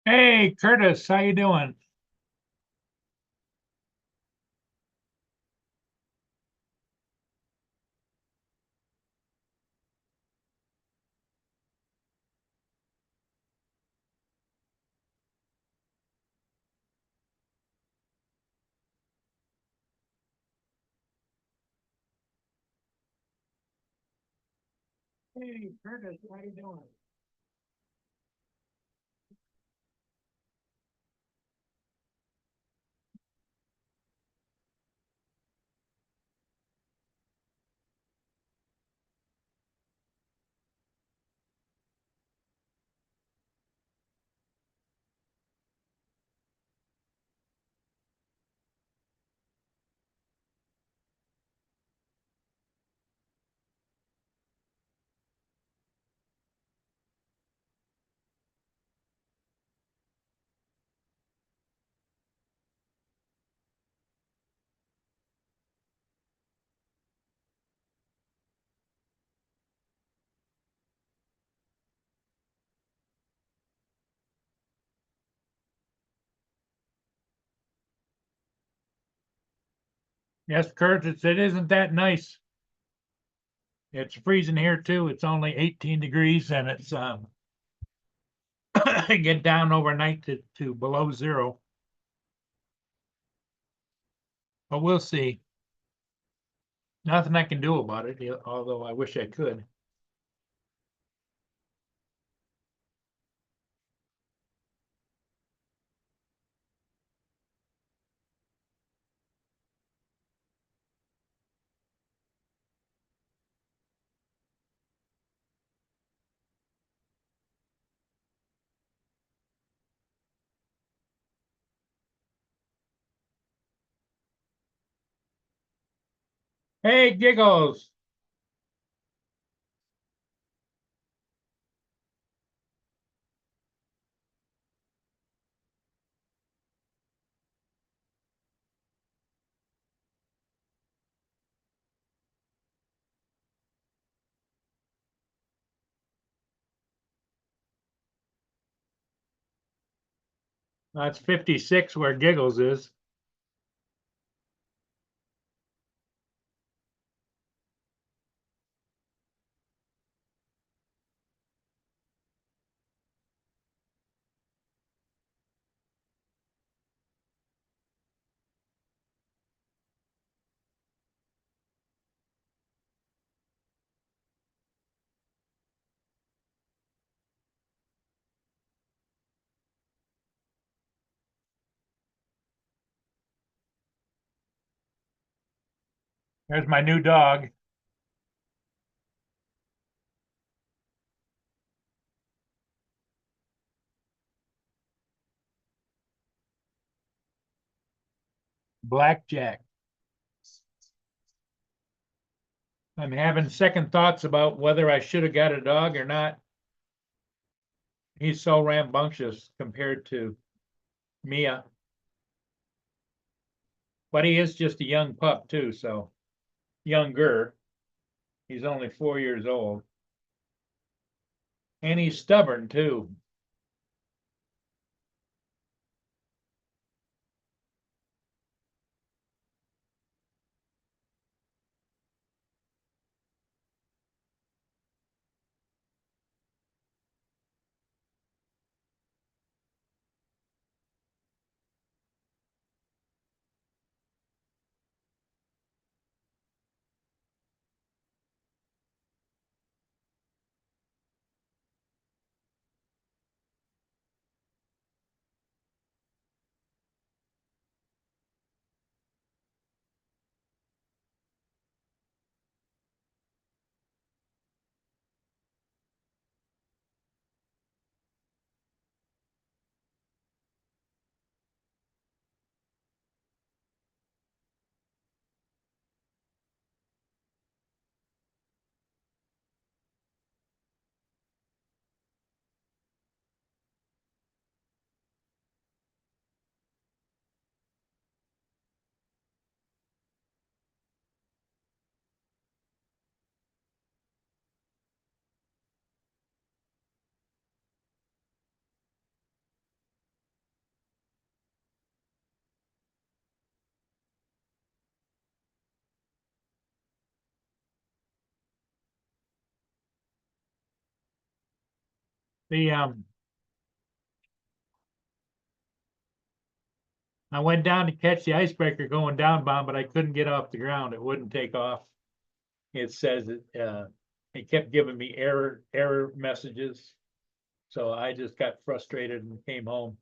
Hey, Curtis, how you doing? Hey, Curtis, how you doing? Yes, Curtis, it isn't that nice. It's freezing here too. It's only 18 degrees and it's get down overnight to below zero. But we'll see. Nothing I can do about it, although I wish I could. Hey, Giggles, that's 56 where Giggles is. There's my new dog, Blackjack. I'm having second thoughts about whether I should have got a dog or not. He's so rambunctious compared to Mia. But he is just a young pup too, so younger. He's only 4 years old. And he's stubborn too. The I went down to catch the icebreaker going downbound, but I couldn't get off the ground. It wouldn't take off. It says it kept giving me error messages. So I just got frustrated and came home.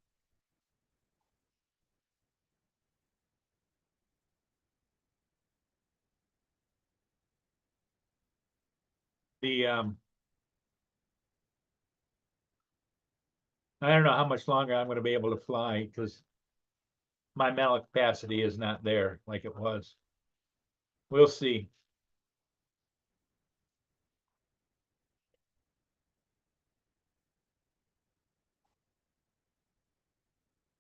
The I don't know how much longer I'm going to be able to fly because my mental capacity is not there like it was. We'll see.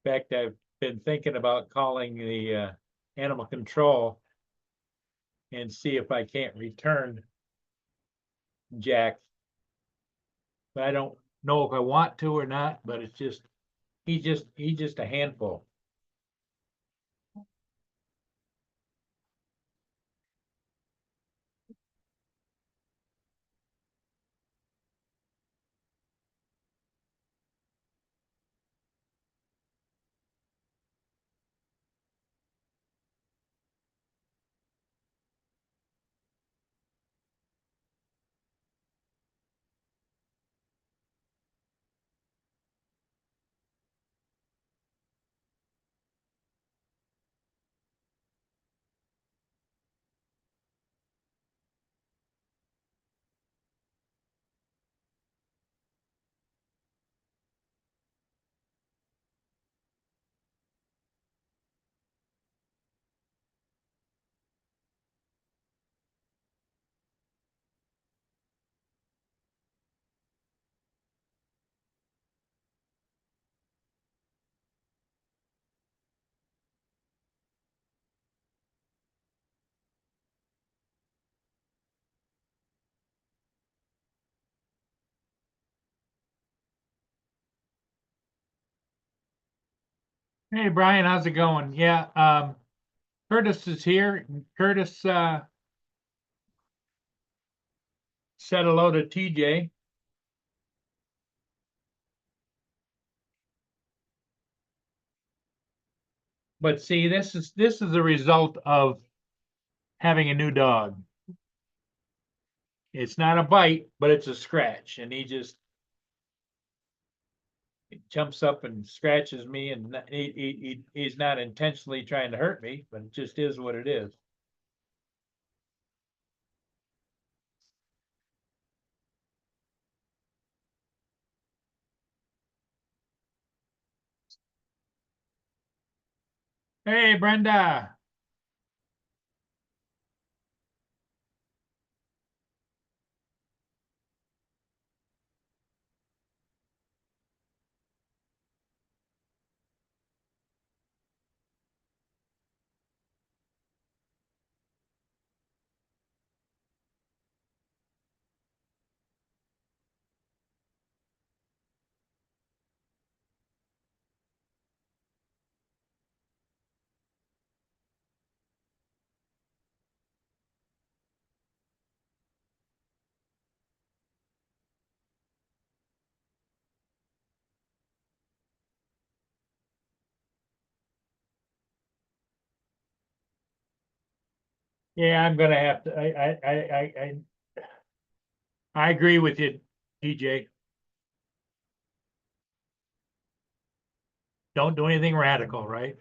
In fact, I've been thinking about calling the animal control and see if I can't return Jack. But I don't know if I want to or not, but it's just he's just a handful. Hey Brian, how's it going? Yeah, Curtis is here. Curtis said hello to TJ. But see, this is the result of having a new dog. It's not a bite, but it's a scratch, and he just jumps up and scratches me, and he's not intentionally trying to hurt me, but it just is what it is. Hey, Brenda. Yeah, I'm gonna have to. I agree with you, TJ. Don't do anything radical, right?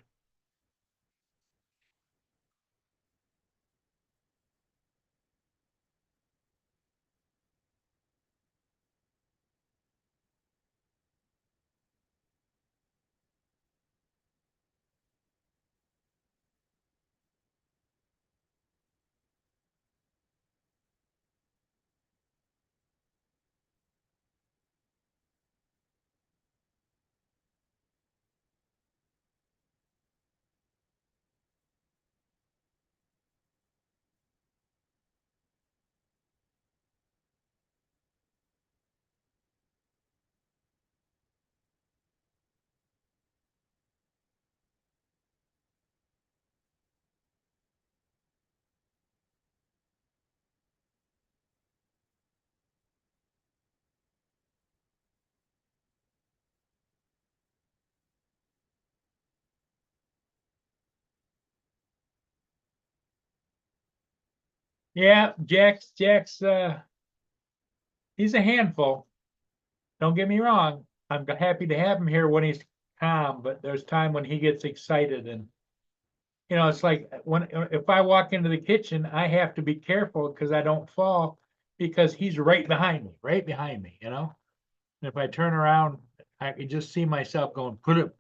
Yeah, Jack's he's a handful. Don't get me wrong. I'm happy to have him here when he's calm, but there's time when he gets excited and it's like when if I walk into the kitchen, I have to be careful because I don't fall because he's right behind me. And if I turn around, I can just see myself going, put it.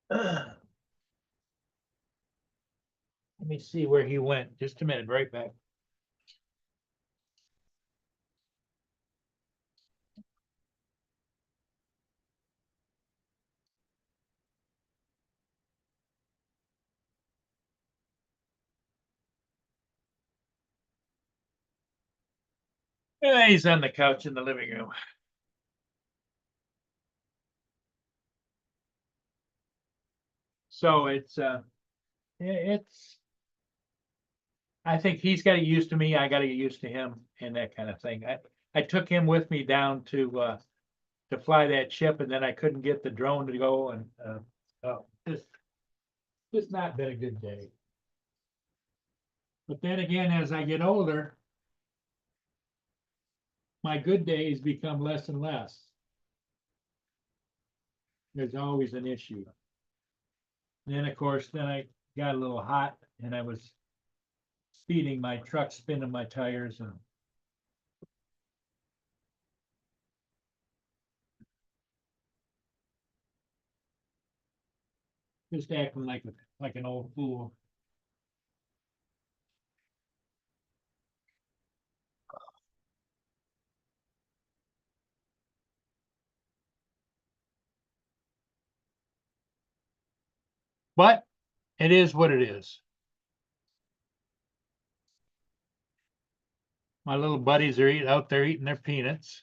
Let me see where he went. Just a minute, right back. He's on the couch in the living room. So it's I think he's got to get used to me. I got to get used to him and that kind of thing. I took him with me down to fly that ship, and then I couldn't get the drone to go, and oh, just not been a good day. But then again, as I get older, my good days become less and less. There's always an issue. And then, of course, then I got a little hot, and I was speeding my truck, spinning my tires, and just acting like an old fool. But it is what it is. My little buddies are out there eating their peanuts.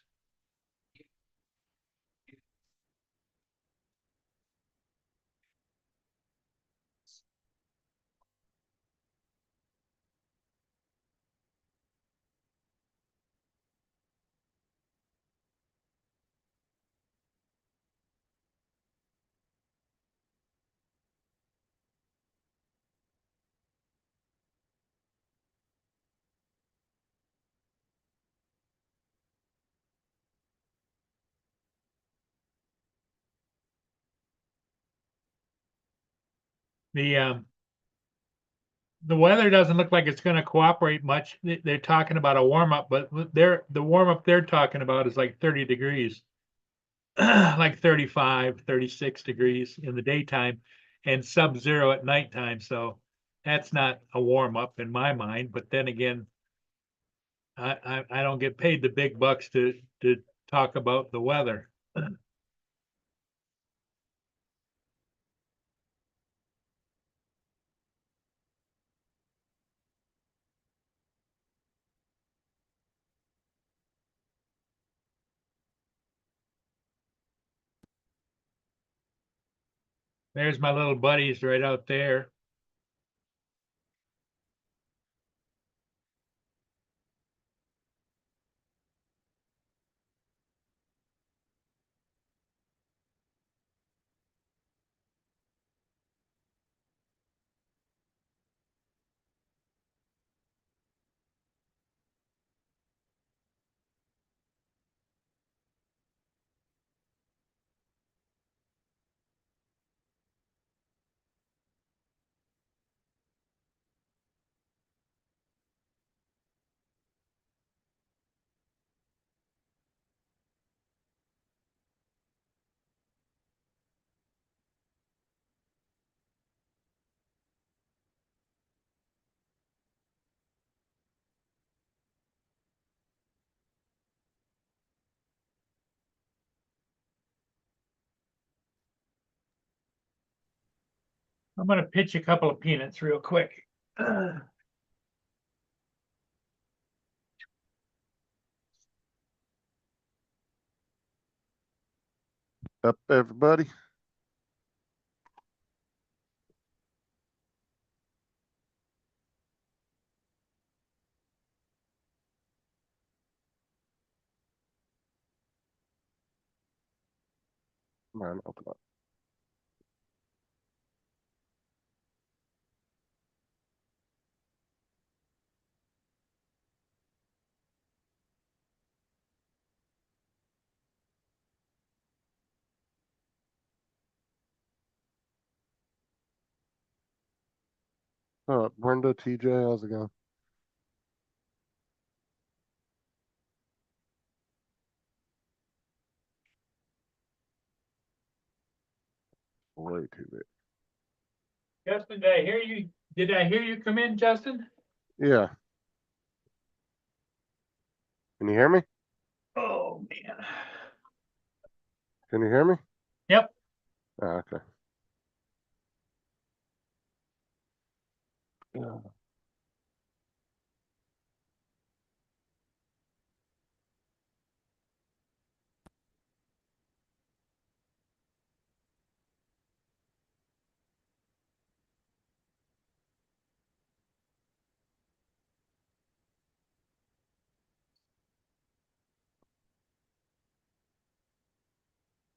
The the weather doesn't look like it's going to cooperate much. They're talking about a warm up, but the warm up they're talking about is like 30 degrees, like 35, 36 degrees in the daytime and sub-zero at nighttime. So that's not a warm up in my mind. But then again, I don't get paid the big bucks to talk about the weather. There's my little buddies right out there. I'm going to pitch a couple of peanuts real quick. Up, everybody. Man, open up. Brenda, TJ, how's it going? Way too big. Justin, did I hear you come in, Justin? Yeah. Can you hear me? Oh, man. Can you hear me? Yep. Oh, okay. Yeah.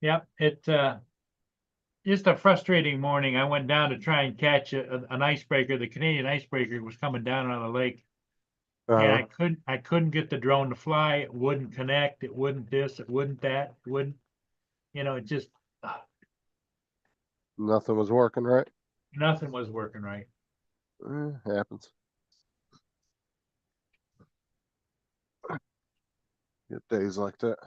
Yep. Just a frustrating morning. I went down to try and catch an icebreaker. The Canadian icebreaker was coming down on the lake. And I couldn't get the drone to fly. It wouldn't connect. It wouldn't this, it wouldn't that, it wouldn't, it just, Nothing was working right. nothing was working right. Happens. Get days like that.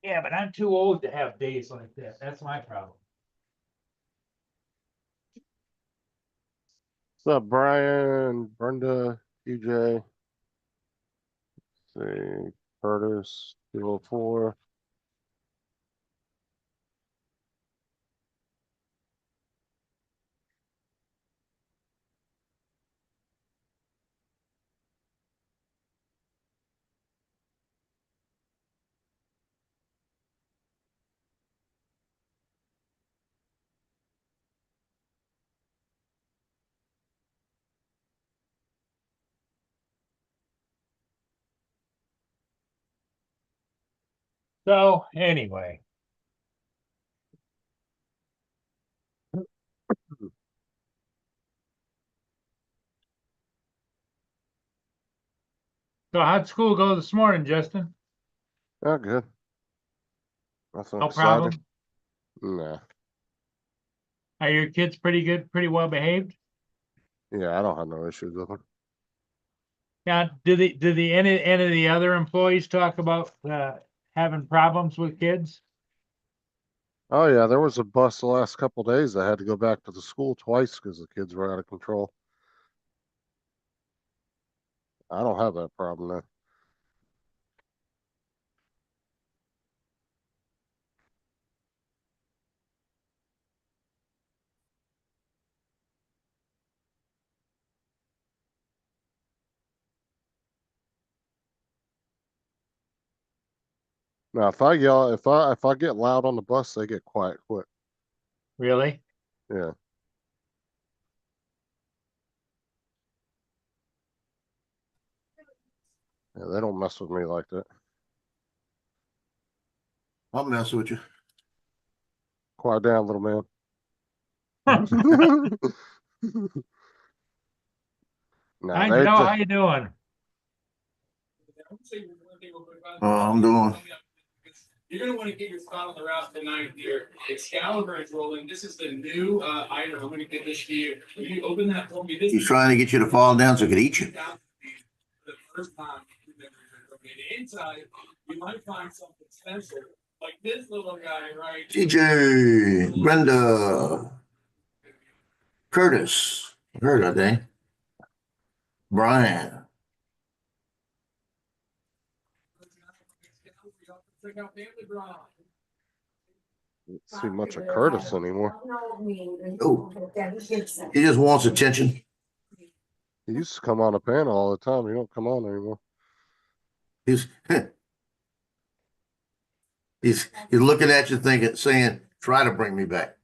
Yeah, but I'm too old to have days like that. That's my problem. What's up, Brian, Brenda, TJ? See, Curtis, 204. So anyway. So how'd school go this morning, Justin? Oh, good. Nothing No exciting. problem? Nah. Are your kids pretty good, pretty well behaved? Yeah, I don't have no issues with them. Now, any of the other employees talk about having problems with kids? Oh yeah, there was a bus the last couple days that had to go back to the school twice because the kids were out of control. I don't have that problem then. Now, if I yell, if I get loud on the bus, they get quiet quick. Really? Yeah. Yeah, they don't mess with me like that. I'll mess with you. Quiet down, little man. Hi, They Joe, just, how you doing? I'm doing. You're gonna want to get your spot on the route tonight here. Excalibur is rolling. This is the new item I'm gonna get this to you. When you open that for me, this He's trying to get you to fall down so he could eat you. the first time you've ever been inside, you might find something special. Like this little guy, right? TJ, Brenda, Curtis, heard I think. Brian. Check out Family Drive. don't see much of Curtis anymore. Oh, he just wants attention. He used to come on a panel all the time. He don't come on anymore. He's he's looking at you thinking, saying, try to bring me back.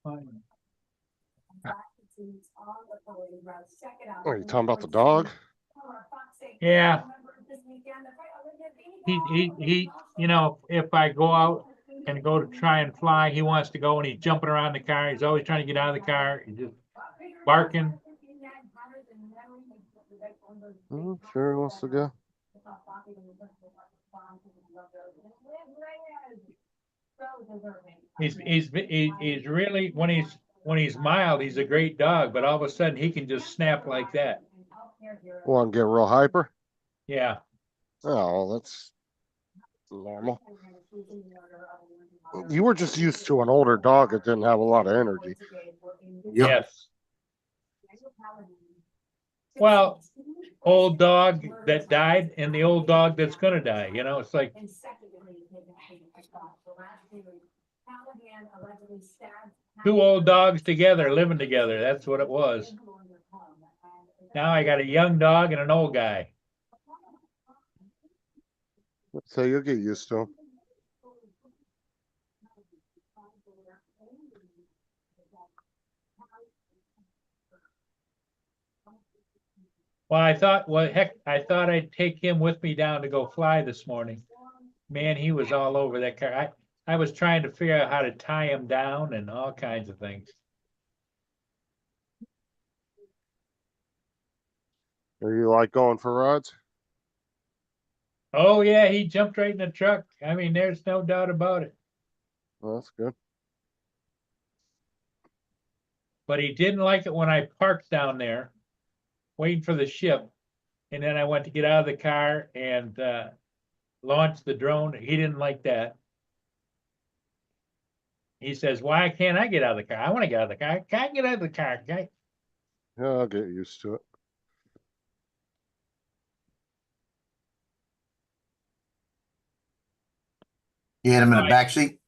Oh, you talking about the dog? Yeah. He, if I go out and go to try and fly, he wants to go and he's jumping around the car. He's always trying to get out of the car. He's just barking. Sure, he wants to go. He's really, when he's mild, he's a great dog, but all of a sudden he can just snap like that. One get real hyper. Yeah. Oh, well, that's normal. You were just used to an older dog that didn't have a lot of energy. Yep. Yes. Well, old dog that died and the old dog that's gonna die, you know, it's like, two old dogs together, living together. That's what it was. Now I got a young dog and an old guy. So you'll get used to them. Well, heck, I thought I'd take him with me down to go fly this morning. Man, he was all over that car. I was trying to figure out how to tie him down and all kinds of things. Do you like going for rides? Oh yeah, he jumped right in the truck. I mean, there's no doubt about it. Well, that's good. But he didn't like it when I parked down there, waiting for the ship. And then I went to get out of the car and launch the drone. He didn't like that. He says, "Why can't I get out of the car? I want to get out of the car. Can I get out of the car? Okay." Yeah, I'll get used to it. You had him in the Right. back seat?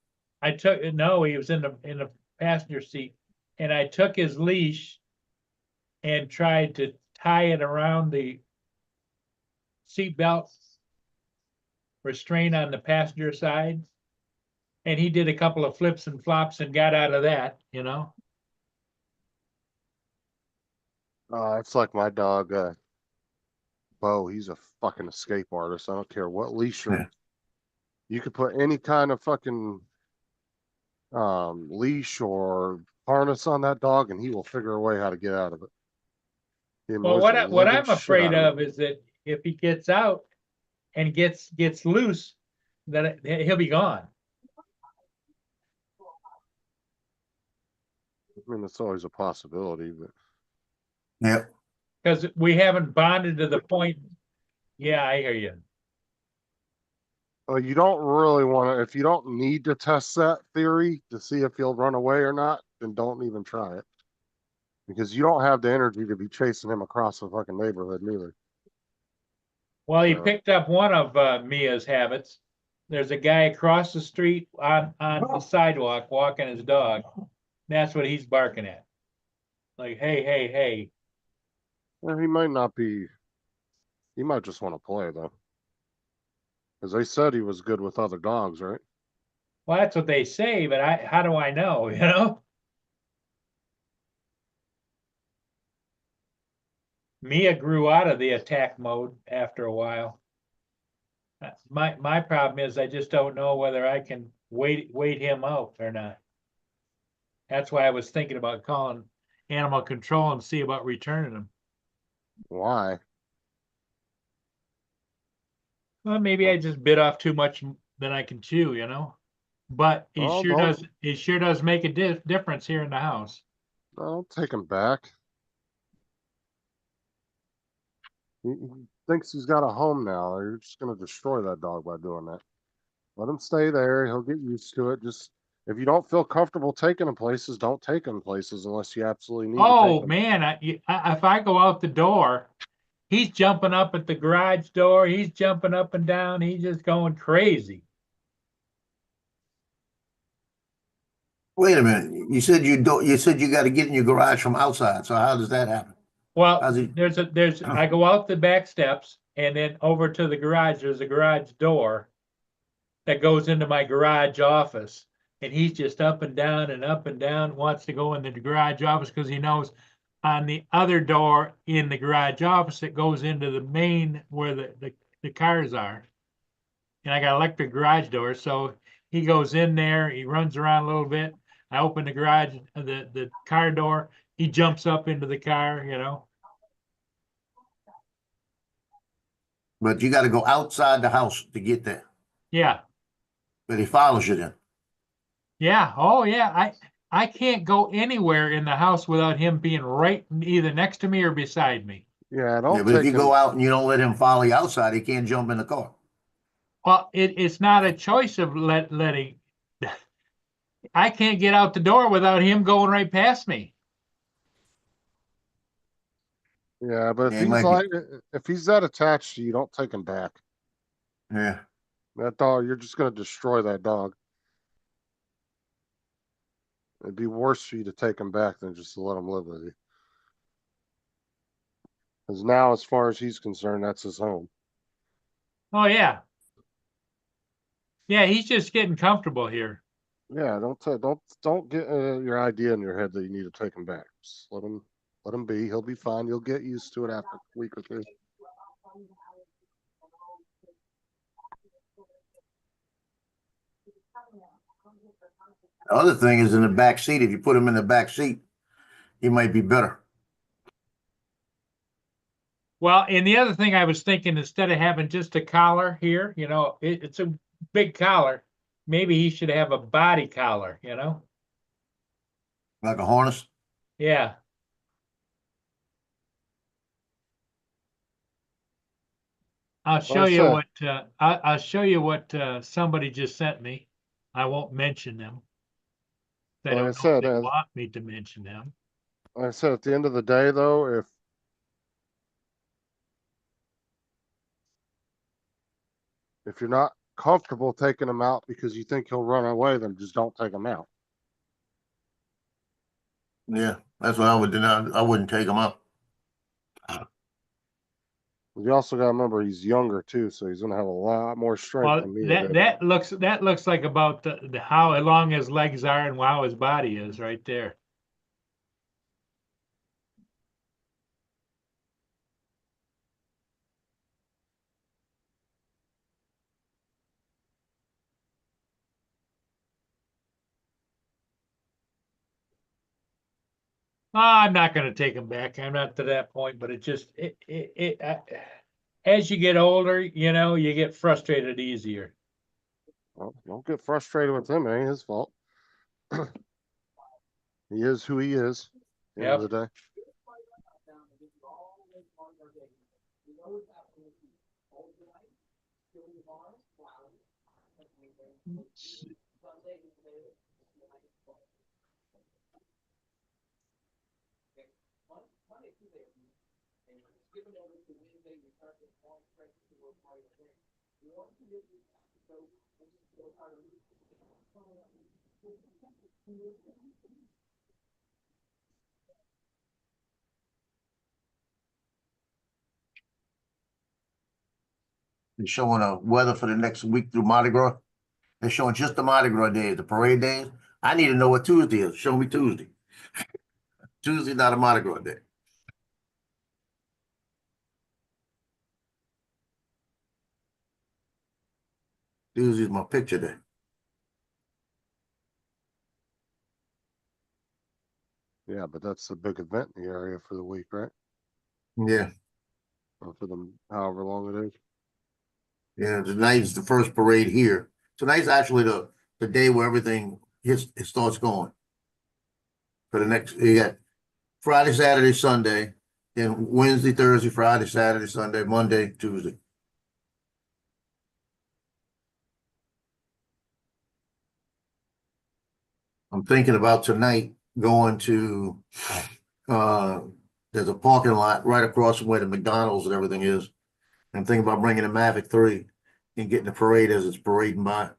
No, he was in the passenger seat, and I took his leash and tried to tie it around the seatbelt restraint on the passenger side. And he did a couple of flips and flops and got out of that, you know. It's like my dog, Bo. He's a fucking escape artist. I don't care what leash Yeah. you could put any kind of fucking leash or harness on that dog, and he will figure a way how to get out of it. He Well, annoys the what living I'm shit afraid out of of is that if he gets out and gets loose, that he'll be gone. I mean, it's always a possibility, but Yep. Because we haven't bonded to the point. Yeah, I hear you. you don't really want to. If you don't need to test that theory to see if he'll run away or not, then don't even try it, because you don't have the energy to be chasing him across the fucking neighborhood neither. Well, he So- picked up one of Mia's habits. There's a guy across the street on the sidewalk walking his dog. That's what he's barking at. Like, hey, hey, hey. Well, he might not be. He might just want to play though, because they said he was good with other dogs, right? Well, that's what they say, but how do I know, you know? Mia grew out of the attack mode after a while. My problem is I just don't know whether I can wait him out or not. That's why I was thinking about calling animal control and see about returning him. Why? Well, maybe I just bit off too much than I can chew, you know? But Oh, don't- it sure does make a difference here in the house. I'll take him back. He thinks he's got a home now. You're just gonna destroy that dog by doing that. Let him stay there. He'll get used to it. Just if you don't feel comfortable taking him places, don't take him places unless you absolutely need to Oh take him. man, if I go out the door, he's jumping up at the garage door. He's jumping up and down. He's just going crazy. Wait a minute. You said you don't, you said you got to get in your garage from outside. So how does that happen? Well, How's he- I go out the back steps and then over to the garage. There's a garage door that goes into my garage office. And he's just up and down, wants to go in the garage office because he knows on the other door in the garage office, it goes into the main where the cars are. And I got electric garage doors, so he goes in there, he runs around a little bit. I open the garage, the car door, he jumps up into the car, you know. But you got to go outside the house to get there. Yeah. But he follows you then. Yeah, oh yeah, I can't go anywhere in the house without him being right either next to me or beside me. Yeah, Yeah, don't but if take you him. go out and you don't let him follow you outside, he can't jump in the car. Well, it's not a choice of letting. I can't get out the door without him going right past me. Yeah, but if Yeah, he he's might be. like, if he's that attached to you, don't take him back. Yeah. That dog, you're just gonna destroy that dog. It'd be worse for you to take him back than just to let him live with you. Because now, as far as he's concerned, that's his home. Oh yeah, yeah, he's just getting comfortable here. Yeah, don't get your idea in your head that you need to take him back. Just let him be. He'll be fine. You'll get used to it after a week or two. The other thing is in the back seat. If you put him in the back seat, he might be better. Well, and the other thing I was thinking, instead of having just a collar here, it's a big collar. Maybe he should have a body collar. Like a harness. Yeah. I'll Like show I you said, what I'll show you what somebody just sent me. I won't mention them. I like I don't know if said, they want me to mention them. like I said, at the end of the day, though, if you're not comfortable taking him out because you think he'll run away, then just don't take him out. Yeah, that's what I would do. I wouldn't take him up. You also got to remember he's younger too, so he's gonna have a lot more strength Well, than me. that looks like about how long his legs are and how his body is right there. I'm not going to take him back. I'm not to that point, but as you get older, you get frustrated easier. Well, don't get frustrated with him. It ain't his fault. He is who he is. At the end of Yep. the day. They're showing a weather for the next week through Mardi Gras. They're showing just the Mardi Gras days, the parade days. I need to know what Tuesday is. Show me Tuesday. Tuesday, not a Mardi Gras day. Tuesday's my picture day. Yeah, but that's a big event in the area for the week, right? Yeah. Or for them, however long it is. Yeah, tonight's the first parade here. Tonight's actually the day where everything it starts going. For the next, you got Friday, Saturday, Sunday, then Wednesday, Thursday, Friday, Saturday, Sunday, Monday, Tuesday. I'm thinking about tonight going to uh there's a parking lot right across from where the McDonald's and everything is. I'm thinking about bringing a Mavic 3 and getting the parade as it's parading by.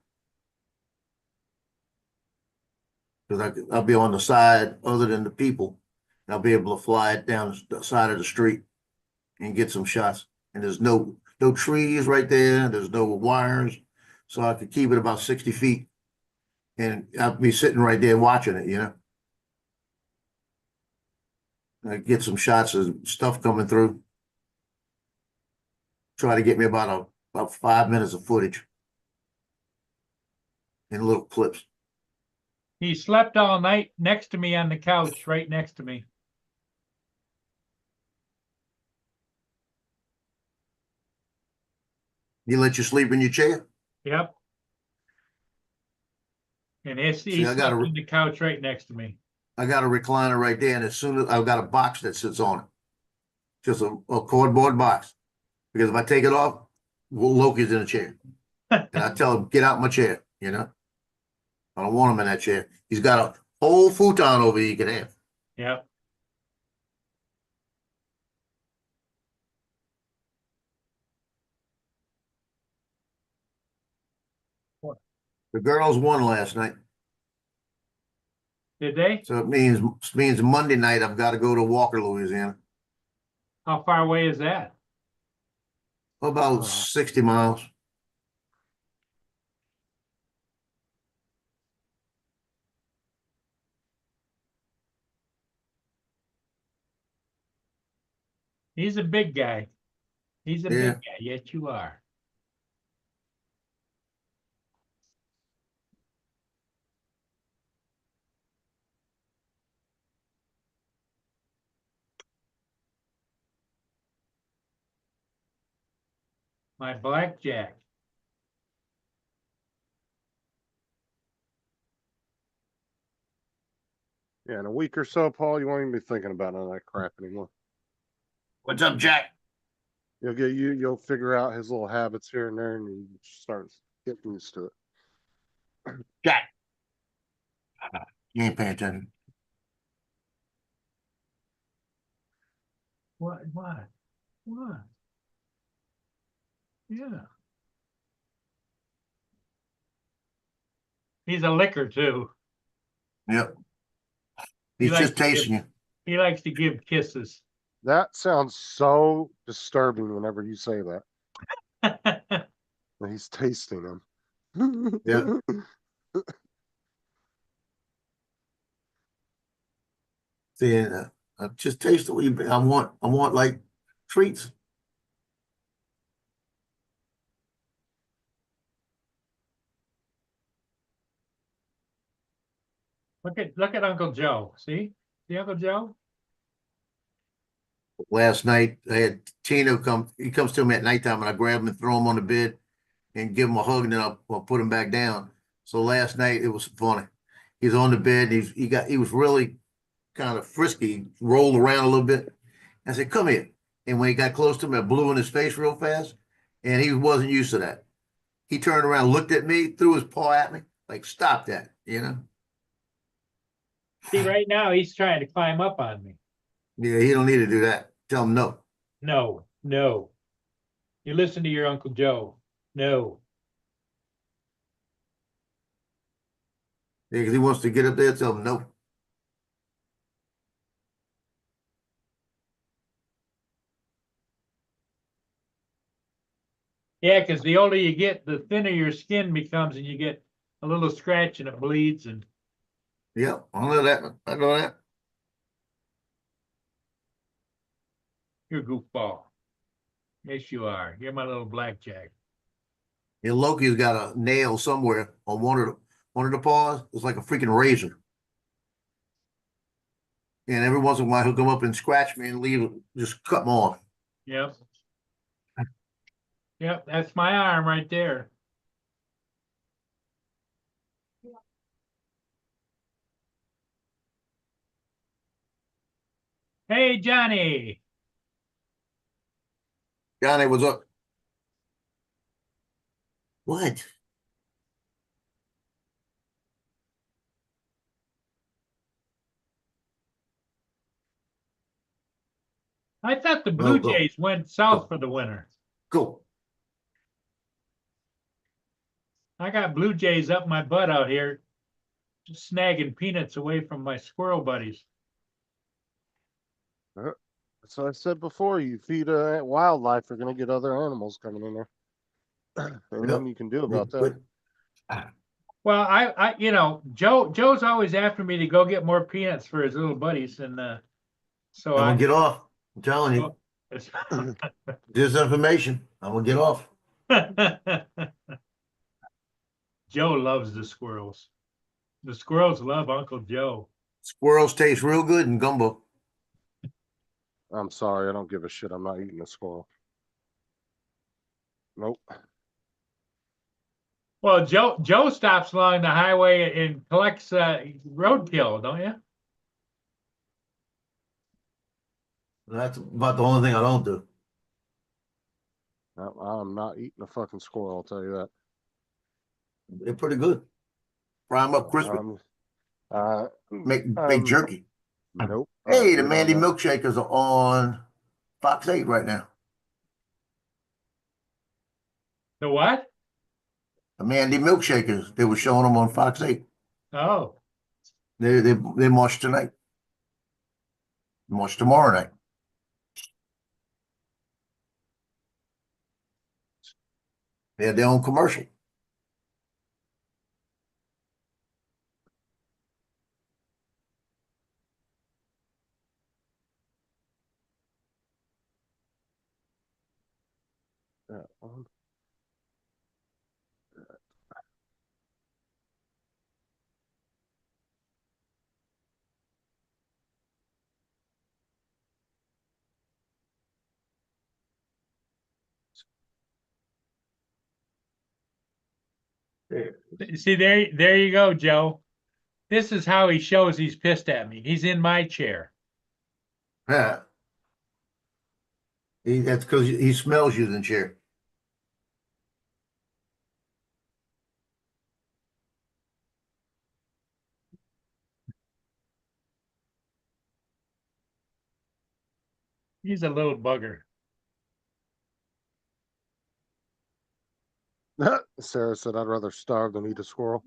Because I'll be on the side other than the people. And I'll be able to fly it down the side of the street and get some shots. And there's no trees right there. There's no wires. So I could keep it about 60 feet. And I'll be sitting right there watching it. I get some shots of stuff coming through. Try to get me about 5 minutes of footage in little clips. He slept all night next to me on the couch, right next to me. He let you sleep in your chair? Yep. And he's See, I got slept a- on the couch right next to me. I got a recliner right there, and as soon as I've got a box that sits on it, just a cardboard box. Because if I take it off, well, Loki's in a chair, and I tell him, "Get out my chair." You know, I don't want him in that chair. He's got a whole futon over here you can have. Yep. The girls won last night, Did they? so it means Monday night I've got to go to Walker, Louisiana, How far away is that? about 60 miles. He's a big guy. He's a big Yeah. guy. Yes, you are. My blackjack. Yeah, in a week or so, Paul, you won't even be thinking about none of that crap anymore. What's up, Jack? You'll figure out his little habits here and there, and you start getting used to it. Jack. You ain't paying attention. What? What? What? Yeah. He's a licker too. Yep. He He's likes just to give- tasting you. He likes to give kisses. That sounds so disturbing whenever you say that. Well, That he's tasting them. Yeah. Saying, just taste the way you. I want like treats. look at Uncle Joe. See Uncle Joe? Last night I had Tino come. He comes to me at nighttime, and I grab him and throw him on the bed, and give him a hug, and then I'll put him back down. So last night it was funny. He's on the bed. He was really kind of frisky, rolled around a little bit. I said, "Come here." And when he got close to me, I blew in his face real fast, and he wasn't used to that. He turned around, looked at me, threw his paw at me, like, "Stop that," you know? See, right now he's trying to climb up on me. Yeah, he don't need to do that. Tell him no. No, no. You listen to your Uncle Joe. No. Yeah, because he wants to get up there, tell him no. Yeah, because the older you get, the thinner your skin becomes, and you get a little scratch and it bleeds. And Yeah, I know that. I know that. you're a goofball. Yes, you are. You're my little blackjack. And Loki's got a nail somewhere on one of the paws. It's like a freaking razor. And every once in a while he'll come up and scratch me and leave, just cut me off. Yep. Yep, that's my arm right there. Hey, Johnny. Johnny, what's up? What? I thought the Blue Go. Jays went south for the winter. Go. I got Blue Jays up my butt out here, just snagging peanuts away from my squirrel buddies. So I said before, you feed wildlife, you're gonna get other animals coming in there. And nothing you can do about that. Well, Joe's always after me to go get more peanuts for his little buddies, and so I'm I gonna get off. I'm telling you, disinformation. I'm gonna get off. Joe loves the squirrels. The squirrels love Uncle Joe. Squirrels taste real good in gumbo. I'm sorry, I don't give a shit. I'm not eating a squirrel. Nope. Well, Joe stops along the highway and collects roadkill, don't you? That's about the only thing I don't do. I'm not eating a fucking squirrel, I'll tell you that. They're pretty good. Fry them up crispy. Uh, Make jerky. Nope. Hey, the Good on Mandy that. Milkshakers are on Fox 8 right now. The what? The Mandy Milkshakers, they were showing them on Fox 8. Oh, They march tonight. March tomorrow night. They had their own commercial. That one. see there you go, Joe. This is how he shows he's pissed at me. He's in my chair. Yeah. That's because he smells you in the chair. He's a little bugger. Sarah said, I'd rather starve than eat a squirrel.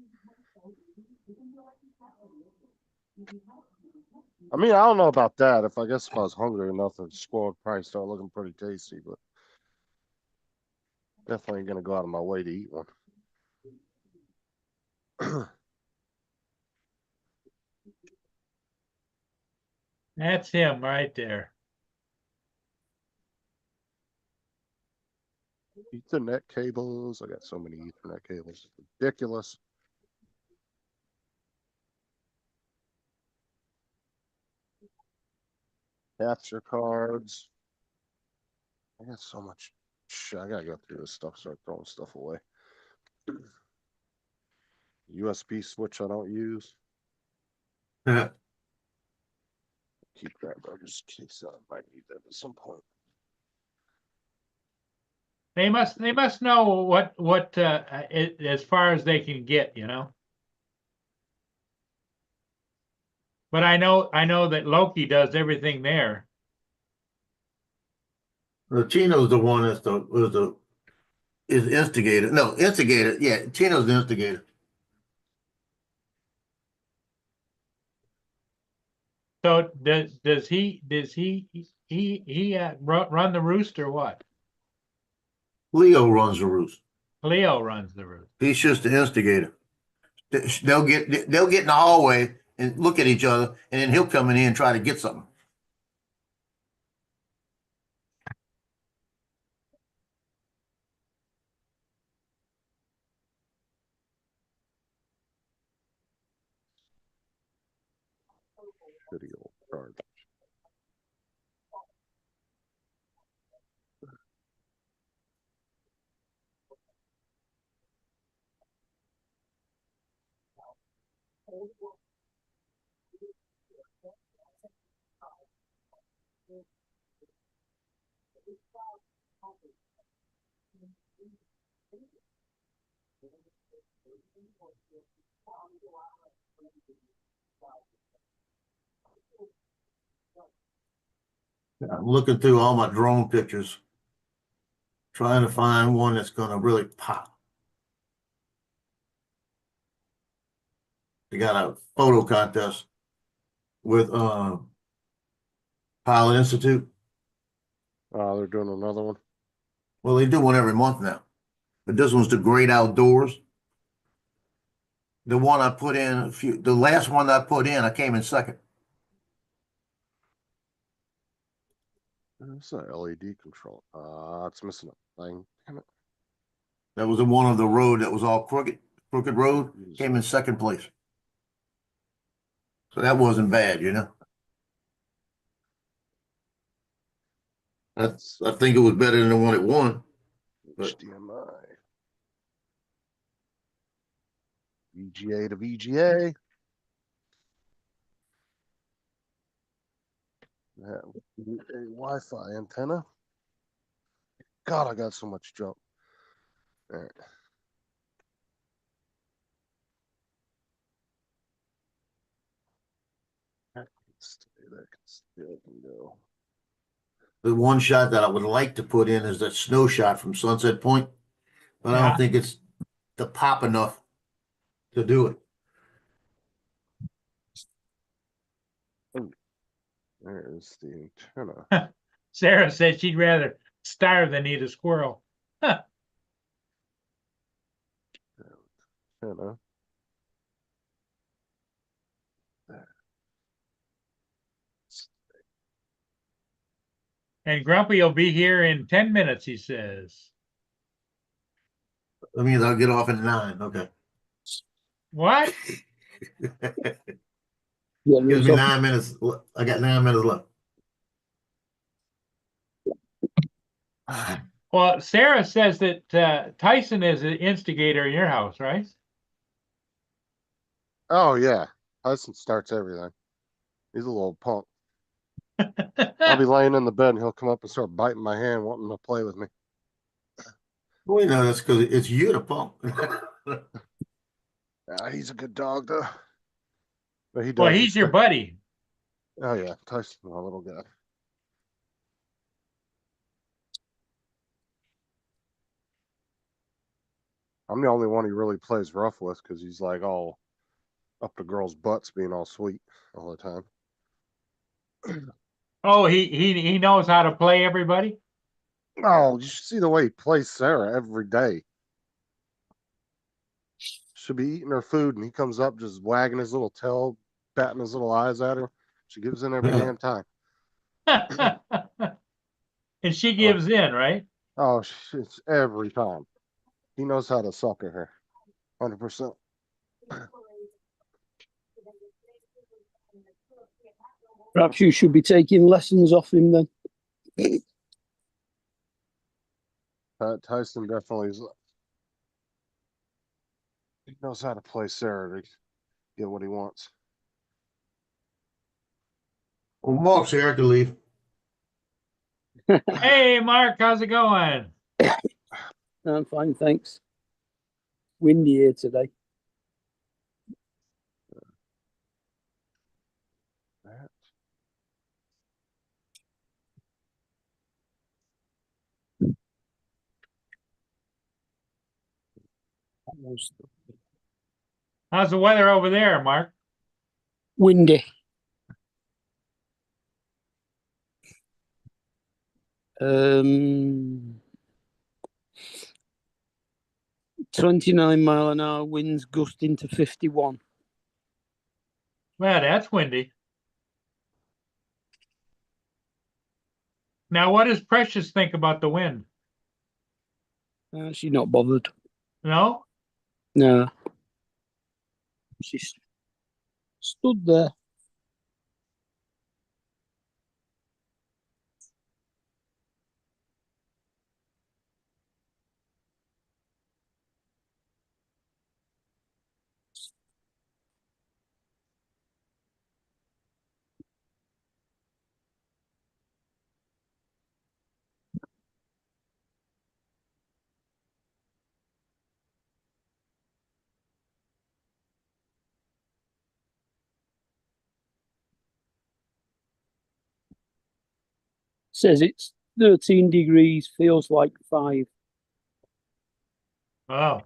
I mean, I don't know about that. If I was hungry enough, the squirrel would probably start looking pretty tasty, but definitely ain't gonna go out of my way to eat one. That's him right there. Ethernet cables. I got so many Ethernet cables. It's ridiculous. Capture cards. I got so much shit. I gotta go through this stuff, start throwing stuff away. USB switch I don't use. Yeah. Keep that, bro, just in case I might need that at some point. They must know what as far as they can get, you know. But I know that Loki does everything there. Chino's the one is instigator. No, instigator. Yeah, Chino's the instigator. So does he run the roost or what? Leo runs the roost. Leo runs the roost. He's just the instigator. They'll get in the hallway and look at each other, and then he'll come in here and try to get something. Video card. I'm looking through all my drone pictures, trying to find one that's going to really pop. They got a photo contest with Pilot Institute. They're doing another one. Well, they do one every month now, but this one's the Great Outdoors. The one I put in the last one I put in, I came in second. It's an LED control. It's missing a thing. Damn it. That was the one on the road that was all crooked road. Came in second place. So that wasn't bad, you know. I think it was better than the one it won. But HDMI. VGA to VGA. Yeah, a Wi-Fi antenna. God, I got so much junk. All right. That can still go. The one shot that I would like to put in is that snow shot from Sunset Point, but I Yeah. don't think it's the pop enough to do it. There's the antenna. Sarah said she'd rather starve than eat a squirrel. Antenna. And Grumpy will be here in 10 minutes, he says. That means I'll get off at 9. Okay. What? Yeah, Gives it's me off- 9 minutes. I got 9 minutes left. Well, Sarah says that Tyson is the instigator in your house, right? Oh yeah, Tyson starts everything. He's a little punk. I'll be laying in the bed and he'll come up and start biting my hand, wanting to play with me. Well, you know, that's because it's you the punk. He's a good dog though. But he does. Well, he's your buddy. Oh yeah, Tyson's my little guy. I'm the only one he really plays rough with because he's like all up to girls' butts, being all sweet all the time. Oh, he knows how to play everybody. Oh, you should see the way he plays Sarah every day. She'll be eating her food and he comes up just wagging his little tail, batting his little eyes at her. She gives in every damn time. And she gives in, right? Oh, it's every time. He knows how to sucker her. 100%. Perhaps you should be taking lessons off him then. Tyson definitely is. He knows how to play Sarah to get what he wants. Well, Mark's here. I can leave. Hey, Mark, how's it going? I'm fine, thanks. Windy here today. That. How's the weather over there, Mark? Windy. 29-mile-an-hour winds gusting to 51. Well, that's windy. Now, what does Precious think about the wind? She's not bothered. No? No. She's stood there. Says it's 13 degrees, feels like 5. Oh.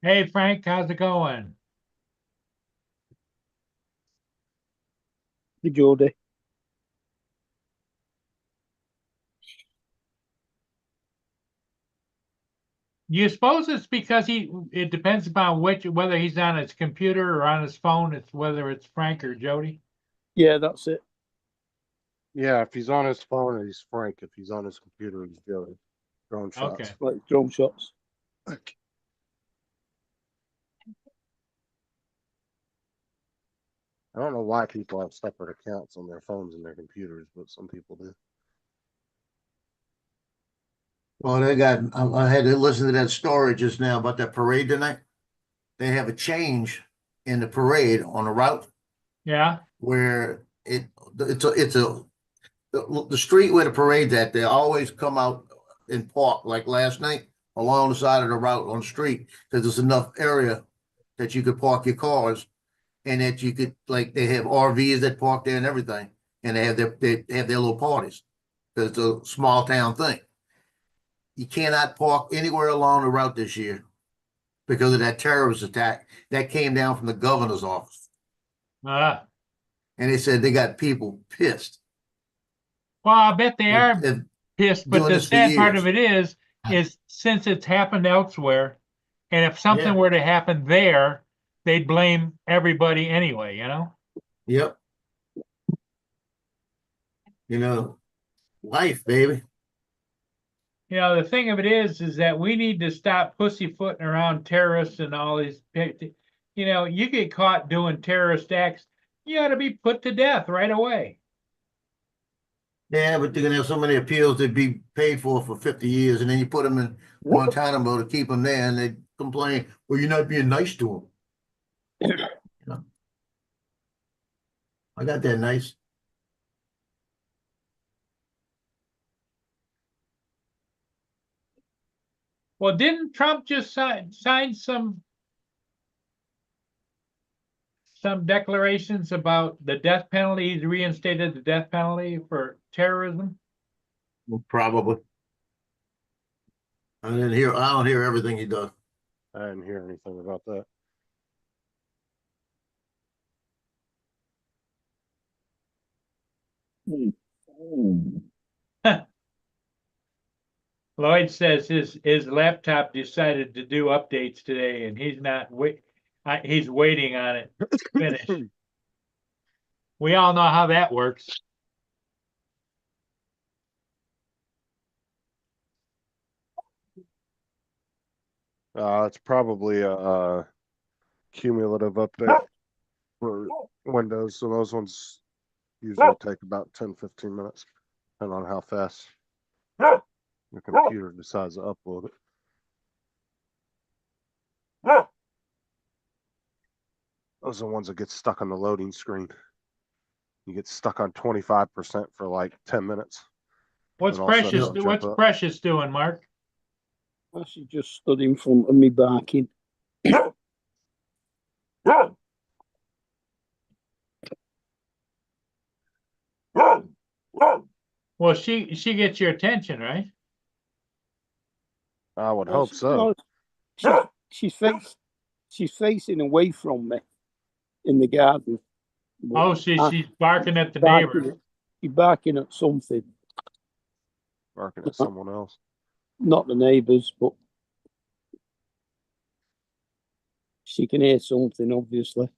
Hey, Frank, how's it going? The Geordie. You suppose it's because it depends upon whether he's on his computer or on his phone. It's whether it's Frank or Jody. Yeah, that's it. Yeah, if he's on his phone, he's Frank. If he's on his computer, he's Joey. Drone shots. Okay. like drone shots. I don't know why people have separate accounts on their phones and their computers, but some people do. Well, I had to listen to that story just now about that parade tonight. They have a change in the parade on the route Yeah, where the street where the parade's at, they always come out and park like last night along the side of the route on the street because there's enough area that you could park your cars and that you could, like, they have RVs that park there and everything, and they have their little parties. It's a small town thing. You cannot park anywhere along the route this year because of that terrorist attack that came down from the governor's office. well, And they said they got people pissed. I bet they are And pissed, but doing the this for sad part years. of it is since it's happened elsewhere, and if something Yeah. were to happen there, they'd blame everybody anyway, you know? Yep. You know, life, baby. You know, the thing of it is that we need to stop pussyfooting around terrorists and all these. You know, you get caught doing terrorist acts, you ought to be put to death right away. Yeah, but they're gonna have so many appeals they'd be paid for 50 years, and then you put them in Guantanamo to keep them there, and they complain, well, you're not being nice to them. You know? I got that nice. Well, didn't Trump just sign some declarations about the death penalty? He's reinstated the death penalty for terrorism. Well, probably. I don't hear everything he does. I didn't hear anything about that. Lloyd says his laptop decided to do updates today, and he's not he's waiting on it to finish. We all know how that works. It's probably a cumulative update for Windows, so those ones usually take about 10-15 minutes, depending on how fast the computer decides to upload it. Those are the ones that get stuck on the loading screen. You get stuck on 25% for like 10 minutes. What's And all of a sudden Precious? it'll jump What's up. Precious doing, Mark? She just stood in front of me barking. Well, she gets your attention, right? I would hope so. No, she's facing away from me in the garden. Oh, she's barking at the Barking neighbor. She's barking at something, Barking at someone else. not the neighbours, but she can hear something, obviously.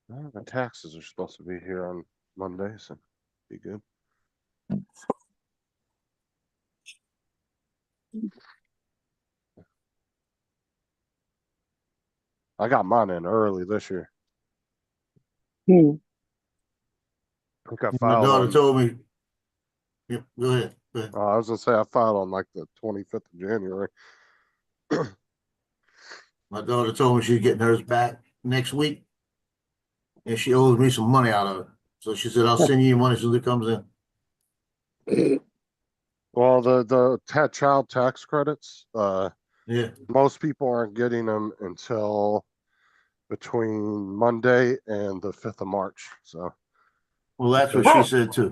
The taxes are supposed to be here on Monday, so be good. I got mine in early this year. Hmm. I think I My filed daughter on, told me. Yep, go ahead. Go ahead. I was gonna say I filed on like the 25th of January. My daughter told me she's getting hers back next week, and she owes me some money out of it. So she said, "I'll send you your money as soon as it comes in." Well, the child tax credits, Yeah. most people aren't getting them until between Monday and the 5th of March. So Well, that's what she said too.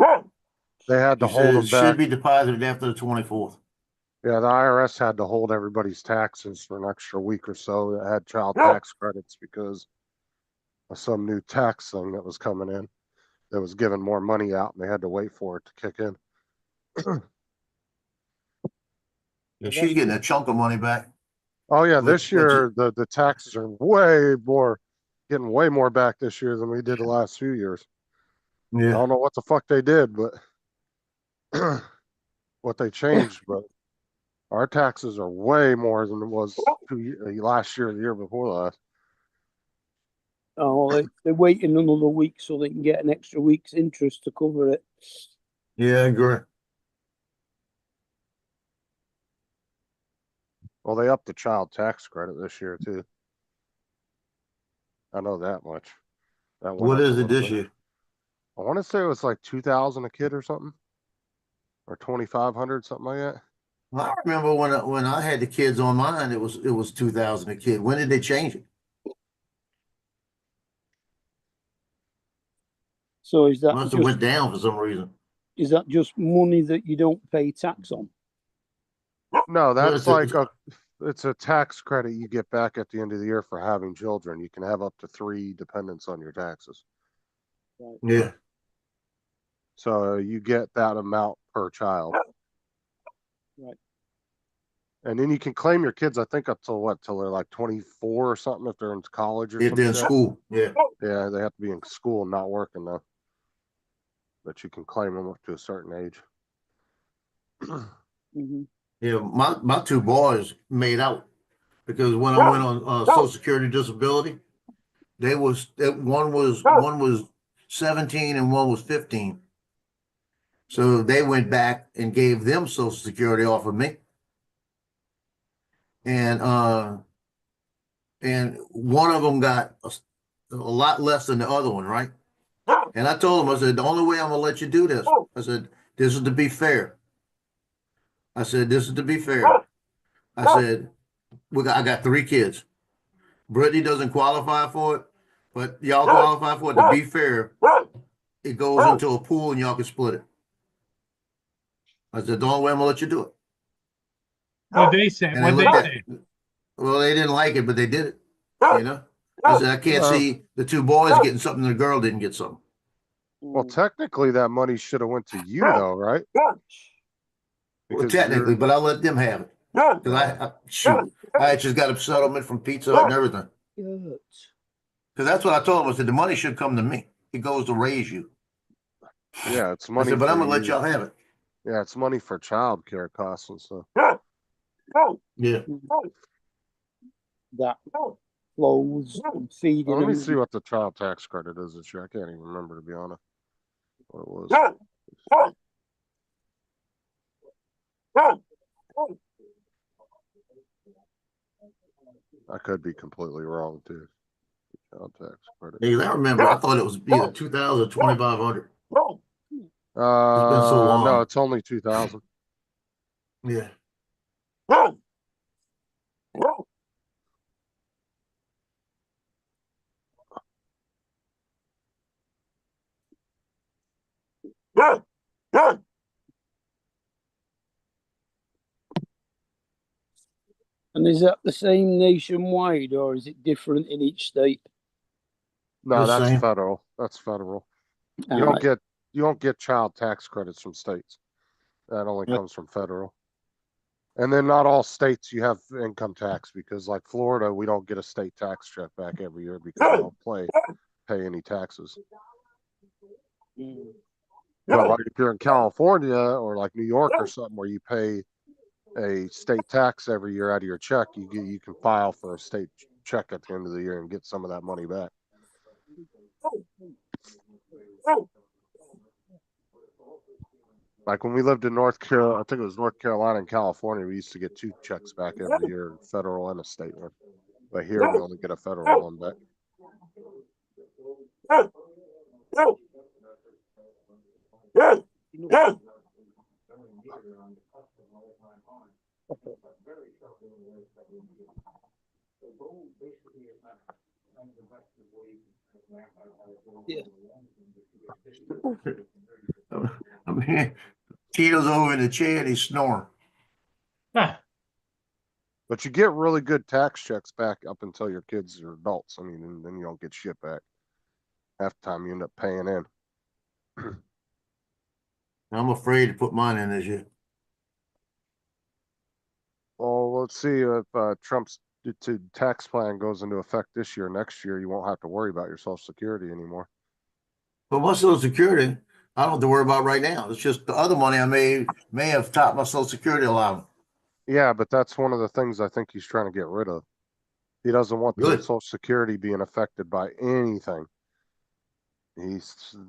they had to She hold said them it back. should be deposited after the 24th. Yeah, the IRS had to hold everybody's taxes for an extra week or so that had child tax credits because of some new tax thing that was coming in. that was giving more money out and they had to wait for it to kick in. And she's getting a chunk of money back. Oh yeah, Which- this which year the taxes are way more, getting way more back this year than we did the last few years. I Yeah, don't know what the fuck they did, but what they changed, but our taxes are way more than it was last year, the year before last. Oh, they're waiting another week so they can get an extra week's interest to cover it. yeah, I agree. Well, they upped the child tax credit this year too. I know that much. That went What up a is it little this bit. year? I want to say it was like 2,000 a kid or something, or 2,500, something like that. Well, I remember when I had the kids on mine, it was 2,000 a kid. When did they change it? So is that Must have went down for some reason. just money that you don't pay tax on? No, that's it's like a- it's a tax credit you get back at the end of the year for having children. You can have up to 3 dependents on your taxes. Yeah, So you get that amount per child. Right. And then you can claim your kids, I think, up till what, till they're like 24 or something, if they're in college or if something. they're in school, yeah. Yeah, they have to be in school and not working though. But you can claim them up to a certain age. Mm-hmm. Yeah, my two boys made out because when I went on Social Security disability, one was 17 and one was 15. So they went back and gave them Social Security off of me. And one of them got a lot less than the other one, right? And I told him, I said, the only way I'm gonna let you do this, I said, this is to be fair. I said, this is to be fair. I said, I got 3 kids. Brittany doesn't qualify for it, but y'all qualify for it. To be fair, it goes into a pool and y'all can split it. I said, the only way I'm gonna let you do it. What they say, And they what they looked at, say. well, they didn't like it, but they did it. You know, I said, I can't Well- see the 2 boys getting something, and the girl didn't get something. Well, technically that money should have went to you though, right? Well, Because technically, but I let them have it because I just got a settlement from Pizza Hut and everything. Good. Because that's what I told them. I said the money should come to me. It goes to raise you. yeah, it's I money. said, but for I'm gonna let you. y'all have it. Yeah, it's money for childcare costs and stuff. Yeah. That clothes and feeding Let me them. see what the child tax credit is this year. I can't even remember, to be honest, what it was. I could be completely wrong too. Child tax credit. Because I remember, I thought it was either 2,000 or 2,500. It's been so long. No, it's only 2,000. Yeah. And is that the same nationwide or is it different in each state? No, The that's same. federal. That's federal. You All don't right. get child tax credits from states. That only Yep. comes from federal. And then not all states you have income tax, because like Florida, we don't get a state tax check back every year because we don't pay any taxes. Mm. But like if you're in California or like New York or something where you pay a state tax every year out of your check, you can file for a state check at the end of the year and get some of that money back. Like when we lived in North Carolina, I think it was North Carolina and California, we used to get 2 checks back every year, federal and a state one. But here we only get a federal one back. Yeah. I mean, Tito's over in the chair and he's snoring. Huh. But you get really good tax checks back up until your kids are adults. I mean, and then you don't get shit back. Half the time you end up paying in. I'm afraid to put mine in this year. Well, let's see if Trump's tax plan goes into effect this year. Next year, you won't have to worry about your Social Security anymore. But my Social Security, I don't have to worry about right now. It's just the other money I may have topped my Social Security allowance. Yeah, but that's one of the things I think he's trying to get rid of. He doesn't want the Really? Social Security being affected by anything.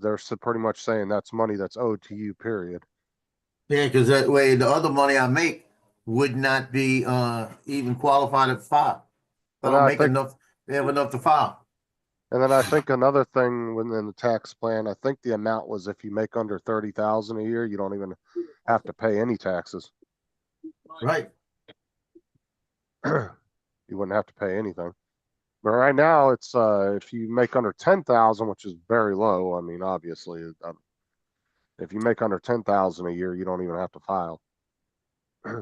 They're pretty much saying that's money that's owed to you, period. Yeah, because that way the other money I make would not be even qualified to file. I And don't I make think, enough, they have enough to file. and then I think another thing within the tax plan, I think the amount was if you make under 30,000 a year, you don't even have to pay any taxes. Right. You wouldn't have to pay anything. But right now, it's if you make under 10,000, which is very low. I mean, obviously, if you make under 10,000 a year, you don't even have to file.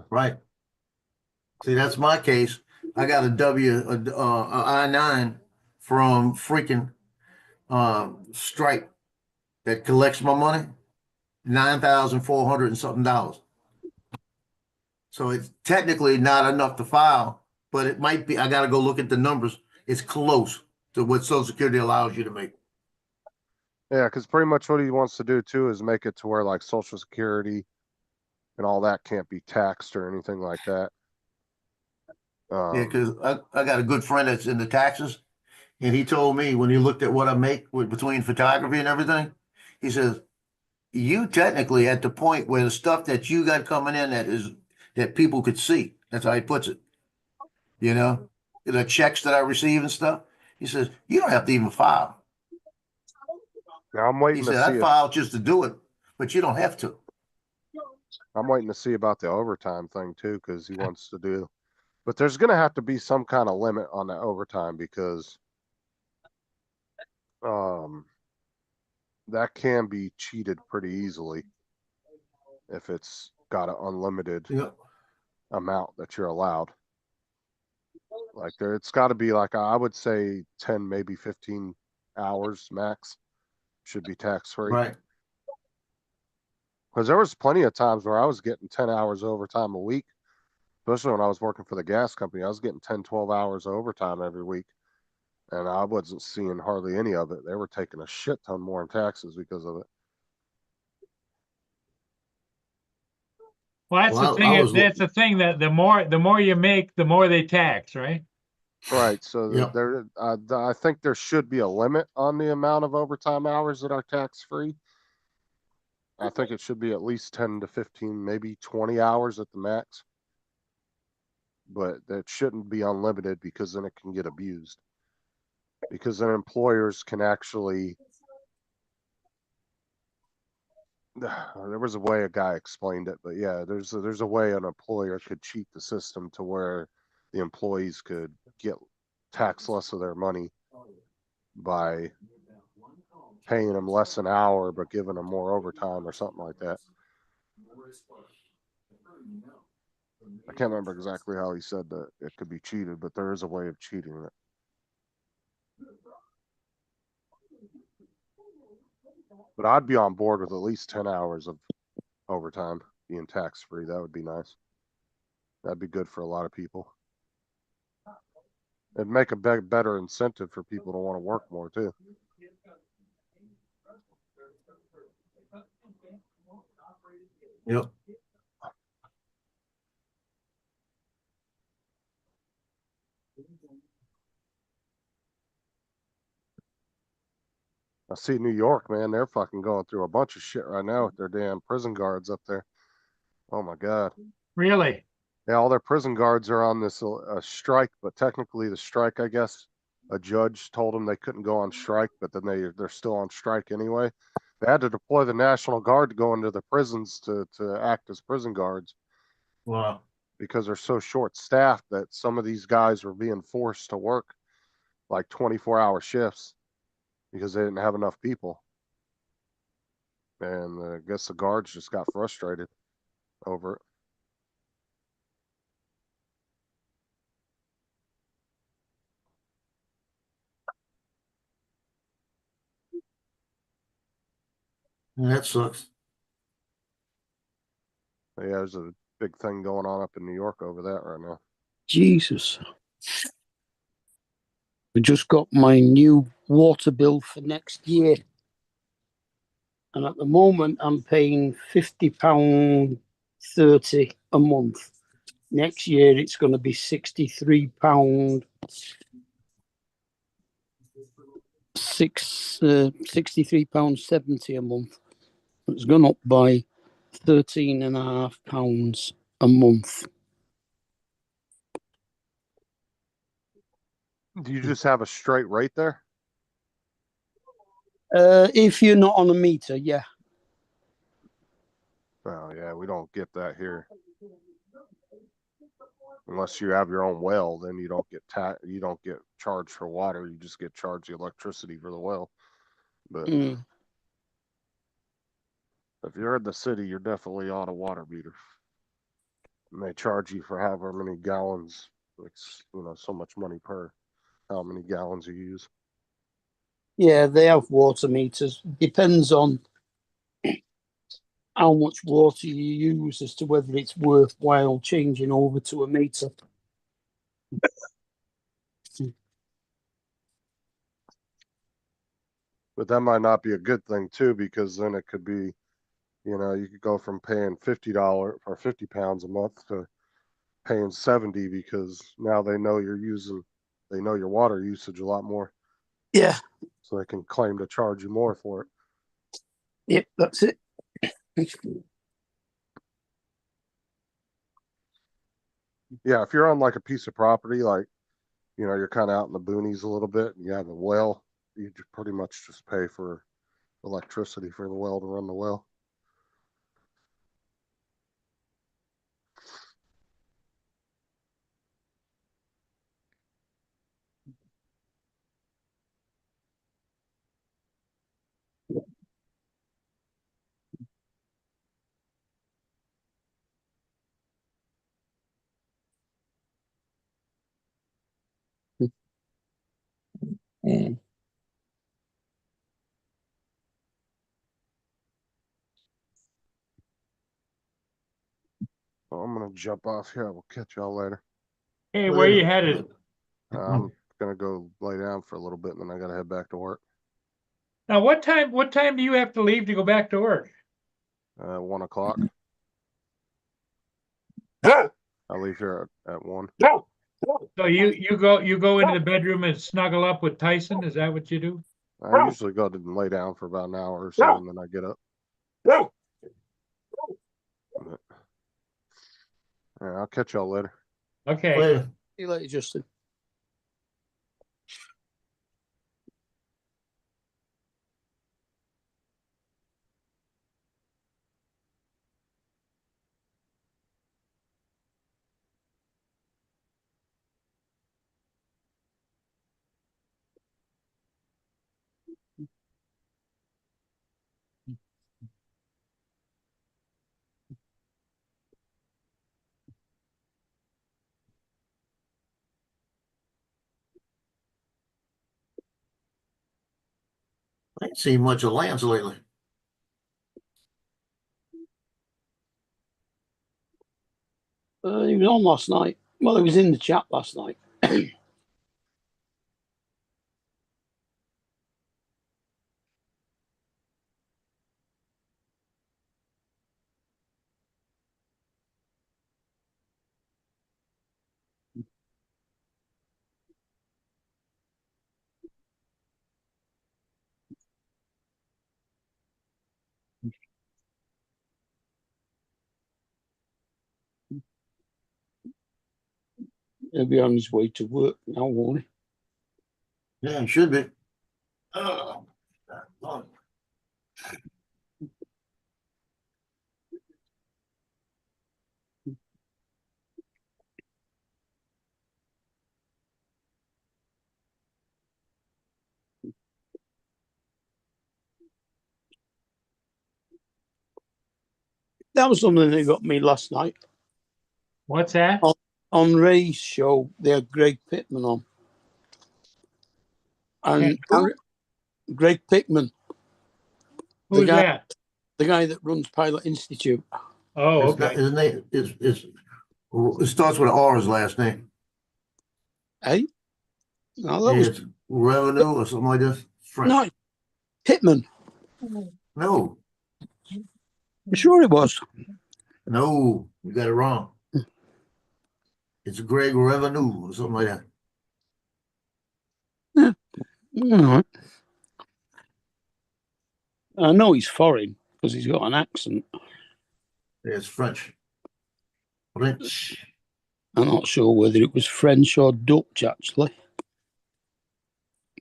Right. See, that's my case. I got a I-9 from freaking Stripe that collects my money, 9,400 and something dollars. So it's technically not enough to file, but it might be. I got to go look at the numbers. It's close to what Social Security allows you to make. Yeah, because pretty much what he wants to do too is make it to where like Social Security and all that can't be taxed or anything like that. Yeah, because I got a good friend that's in the taxes, and he told me when he looked at what I make with between photography and everything, he says, you technically at the point where the stuff that you got coming in that people could see. That's how he puts it. You know, the checks that I receive and stuff. He says, you don't have to even file. Now I'm He waiting to said, see I if filed just to do it, but you don't have to. I'm waiting to see about the overtime thing too, because he wants to do. But there's gonna have to be some kind of limit on that overtime because um that can be cheated pretty easily if it's got an unlimited You know, amount that you're allowed. Like there, it's got to be like I would say 10, maybe 15 hours max should be tax free. right. Because there was plenty of times where I was getting 10 hours overtime a week, especially when I was working for the gas company. I was getting 10, 12 hours of overtime every week, and I wasn't seeing hardly any of it. They were taking a shit ton more in taxes because of it. Well, that's the Well, I thing, was, that's the thing that the more you make, the more they tax, right? Right. So yep, I think there should be a limit on the amount of overtime hours that are tax free. I think it should be at least 10 to 15, maybe 20 hours at the max. But that shouldn't be unlimited because then it can get abused. Because then employers can actually, there was a way a guy explained it, but yeah, there's a way an employer could cheat the system to where the employees could get tax less of their money by paying them less an hour but giving them more overtime or something like that. I can't remember exactly how he said that it could be cheated, but there is a way of cheating it. But I'd be on board with at least 10 hours of overtime being tax free. That would be nice. That'd be good for a lot of people. It'd make a better incentive for people to want to work more too. yep. I see New York, man, they're fucking going through a bunch of shit right now with their damn prison guards up there. Oh my God. Really? Yeah, all their prison guards are on this strike, but technically the strike, I guess, a judge told them they couldn't go on strike, but then they're still on strike anyway. They had to deploy the National Guard to go into the prisons to act as prison guards Wow. because they're so short staffed that some of these guys were being forced to work like 24-hour shifts because they didn't have enough people. And I guess the guards just got frustrated over it. That sucks. Yeah, there's a big thing going on up in New York over that right now. Jesus. I just got my new water bill for next year. And at the moment, I'm paying £50.30 a month. Next year, it's going to be £63, £63.70 a month. It's gone up by £13.50 a month. Do you just have a straight rate there? If you're not on a meter, yeah. Oh yeah, we don't get that here. Unless you have your own well, then you don't get you don't get charged for water. You just get charged the electricity for the well. But Mm. if you're in the city, you're definitely on a water meter. And they charge you for however many gallons. It's so much money per how many gallons you use. Yeah, they have water meters. Depends on how much water you use as to whether it's worthwhile changing over to a meter. But that might not be a good thing too, because then it could be, you could go from paying $50 or 50 pounds a month to paying 70 because now they know they know your water usage a lot more. Yeah, So they can claim to charge you more for it. yep, that's it. Yeah, if you're on like a piece of property, like, you're kind of out in the boonies a little bit and you have a well, you pretty much just pay for electricity for the well to run the well. Mm. Well, I'm gonna jump off here. We'll catch y'all later. Hey, where you headed? I'm gonna go lay down for a little bit and then I gotta head back to work. Now, what time do you have to leave to go back to work? 1 o'clock. I leave here at 1. So you go into the bedroom and snuggle up with Tyson? Is that what you do? I usually go to lay down for about an hour or so and then I get up. Yeah, I'll catch y'all later. Okay. Later. See you later, Justin. I ain't seen much of Lance lately. He was on last night. Well, he was in the chat last night. He'll be on his way to work now, won't he? Yeah, it should be. Oh. That was something that got me last night. What's that? On Ray's show, they had Greg Pittman on. And who? Greg Pittman, the Who's guy, that? The guy that runs Pilot Institute. Oh, It's not, okay. his name it starts with an R, his last name. Eh? No, that Yeah, was it's Revenue or something like this. French. no Pittman. No, I'm sure it was. no, you got it wrong. It's Greg Revenue or something like that. All right. I know he's foreign because he's got an accent. Yeah, it's French. French. I'm not sure whether it was French or Dutch, actually.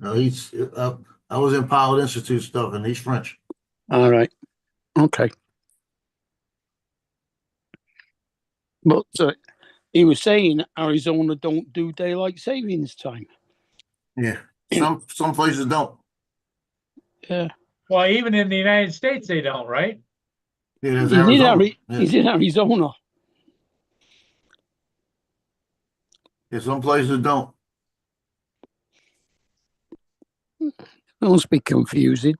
No, I was in Pilot Institute stuff, and he's French. All right. Okay. But he was saying Arizona don't do daylight savings time. Yeah, some places don't. Yeah. Well, even in the United States, they don't, right? Yeah, there's He's in, Arizona. Yeah. he's in Arizona. Yeah, some places don't. It must be confusing.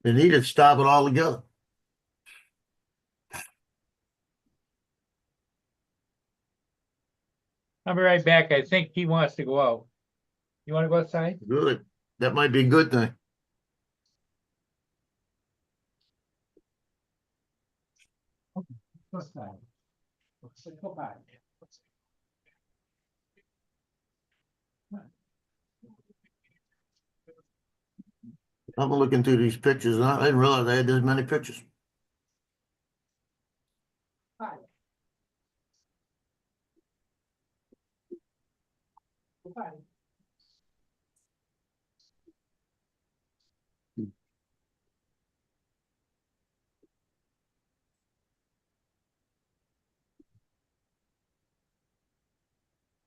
They need to stop it altogether. I'll be right back. I think he wants to go out. You want to go outside? Good. That might be a good thing. Go outside. Go back. I'm looking through these pictures, and I didn't realize I had this many pictures.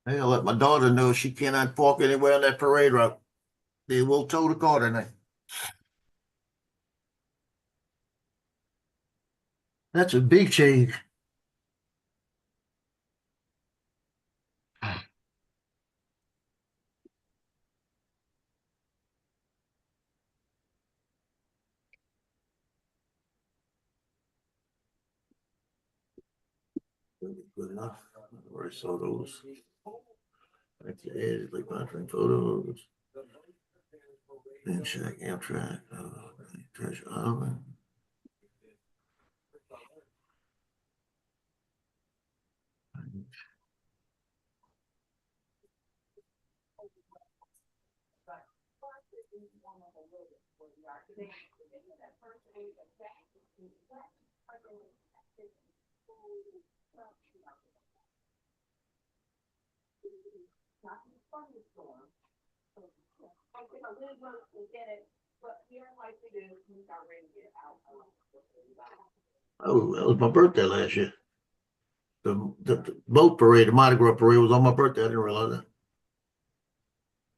I gotta let my daughter know she cannot park anywhere on that parade route. They will tow the car tonight. That's a big change. Good enough. I already saw those. Like the edge, like monitoring photos. Then check Amtrak. Treasure Island. Oh, that was my birthday last year. The boat parade, the Mardi Gras parade was on my birthday. I didn't realize that.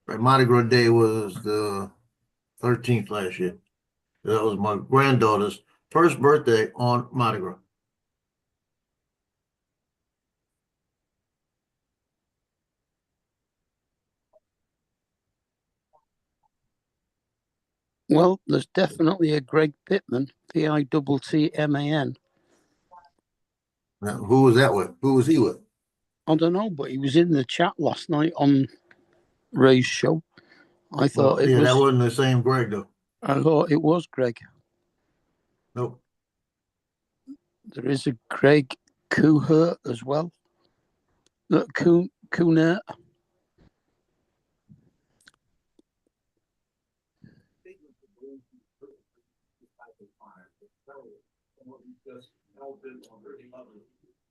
Right, Mardi Gras Day was the 13th last year. That was my granddaughter's first birthday on Mardi Gras. Well, there's definitely a Greg Pittman, Pittman. Now, who was that with? Who was he with? I don't know, but he was in the chat last night on Ray's show. I thought Well, it yeah, that was. wasn't the same Greg though. I thought it was Greg. Nope. There is a Greg Kuhert as well. Look, Kuhnert.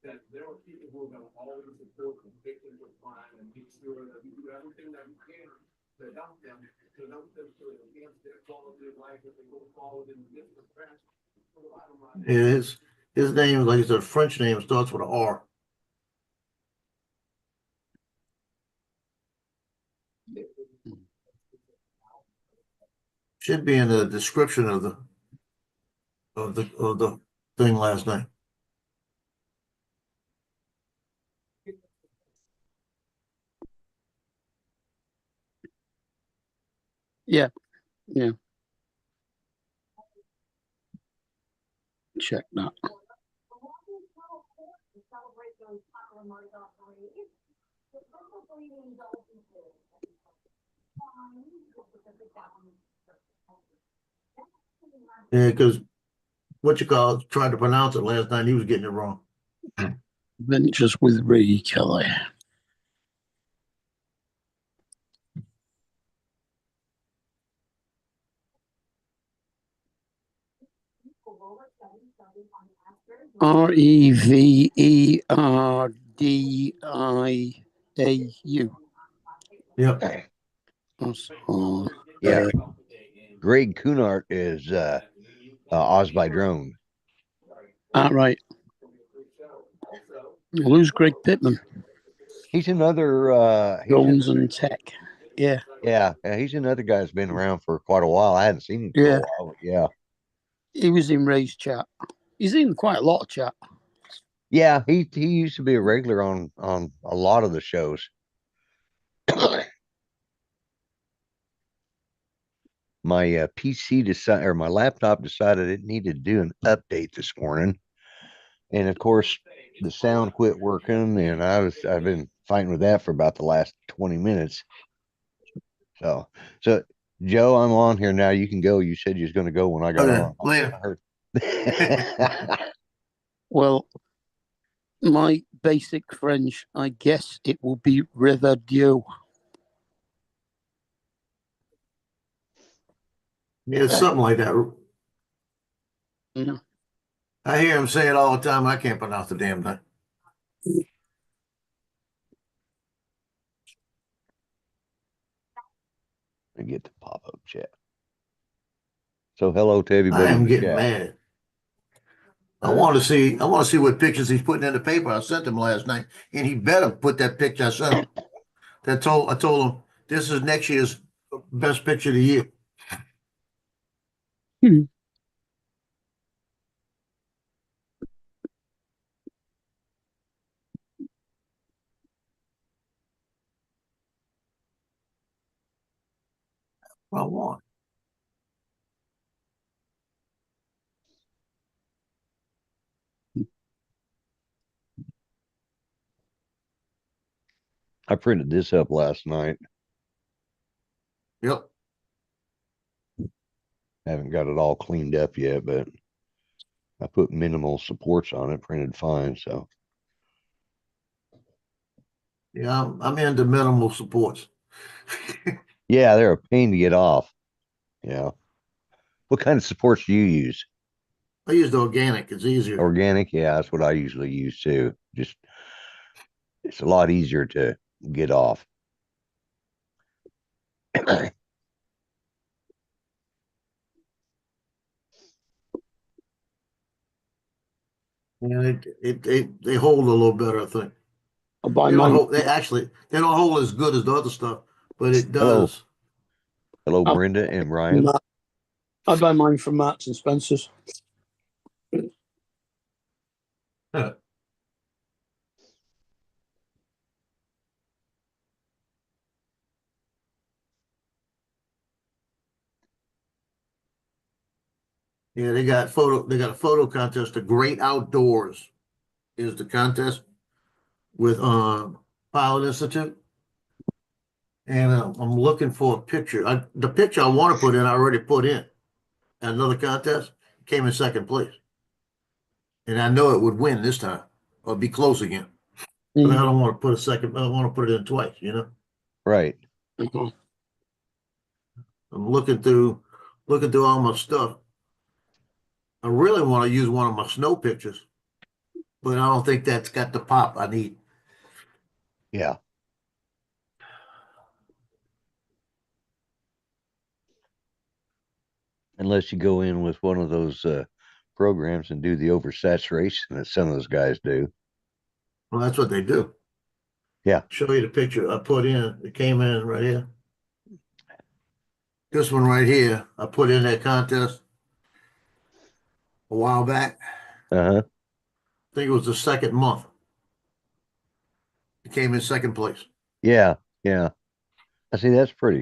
That there are people who are going to always support victims of crime and make sure that we do everything that we can to help them to enhance their quality of life as they go forward in the different paths. Yeah, his name, like I said, French name starts with an R. Should be in the description of the thing last night. Yeah, yeah. check that. Yeah, because what you call it, tried to pronounce it last night, he was getting it wrong. Adventures with Ray Kelly. Reverdiau. Yep. That's all. Yeah. Greg Kunart is Oz by Drone. All right. Who's Greg Pittman? He's another Jones and Tech. Yeah. yeah, he's another guy that's been around for quite a while. I hadn't seen him for Yeah. a while. Yeah. He was in Ray's chat. He's in quite a lot of chat. Yeah, he used to be a regular on a lot of the shows. My PC decided, or my laptop decided it needed to do an update this morning, and of course the sound quit working, and I've been fighting with that for about the last 20 minutes. So Joe, I'm on here now. You can go. You said you was going to go when I got Okay, on. later. Well, my basic French, I guess it will be Reverdiau. Yeah, it's something like that. Mhm. I hear him say it all the time. I can't pronounce the damn thing. I get the pop-up chat. So hello to I everybody in am the getting chat. mad. I want to see what pictures he's putting in the paper. I sent him last night, and he better put that picture I sent him. I told him this is next year's best picture of the year. I want. I printed this up last night. Yep. Haven't got it all cleaned up yet, but I put minimal supports on it, printed fine. So Yeah, I'm into minimal supports. yeah, they're a pain to get off. Yeah. What kind of supports do you use? I use the organic. It's easier. Organic? Yeah, that's what I usually use too. Just it's a lot easier to get off. And they hold a little better, I think. I'll buy They don't mine. hold. They don't hold as good as the other stuff, but it does. Hello, Oh. Brenda and Ryan. I buy mine from Marks and Spencers. Yeah, they got a photo contest. The Great Outdoors is the contest with Pilot Institute. And I'm looking for a picture. The picture I want to put in, I already put in. Another contest, came in second place. And I know it would win this time or be close again. But I don't want to put I don't want to put it in twice, you know? Right. Mhm. I'm looking through all my stuff. I really want to use one of my snow pictures, but I don't think that's got the pop I need. Yeah. Unless you go in with one of those programs and do the oversaturation that some of those guys do. Well, that's what they do. Yeah. Show you the picture I put in. It came in right here. This one right here, I put in that contest a while back. Uh-huh. I think it was the second month. It came in second place. Yeah. Yeah. I see. That's pretty.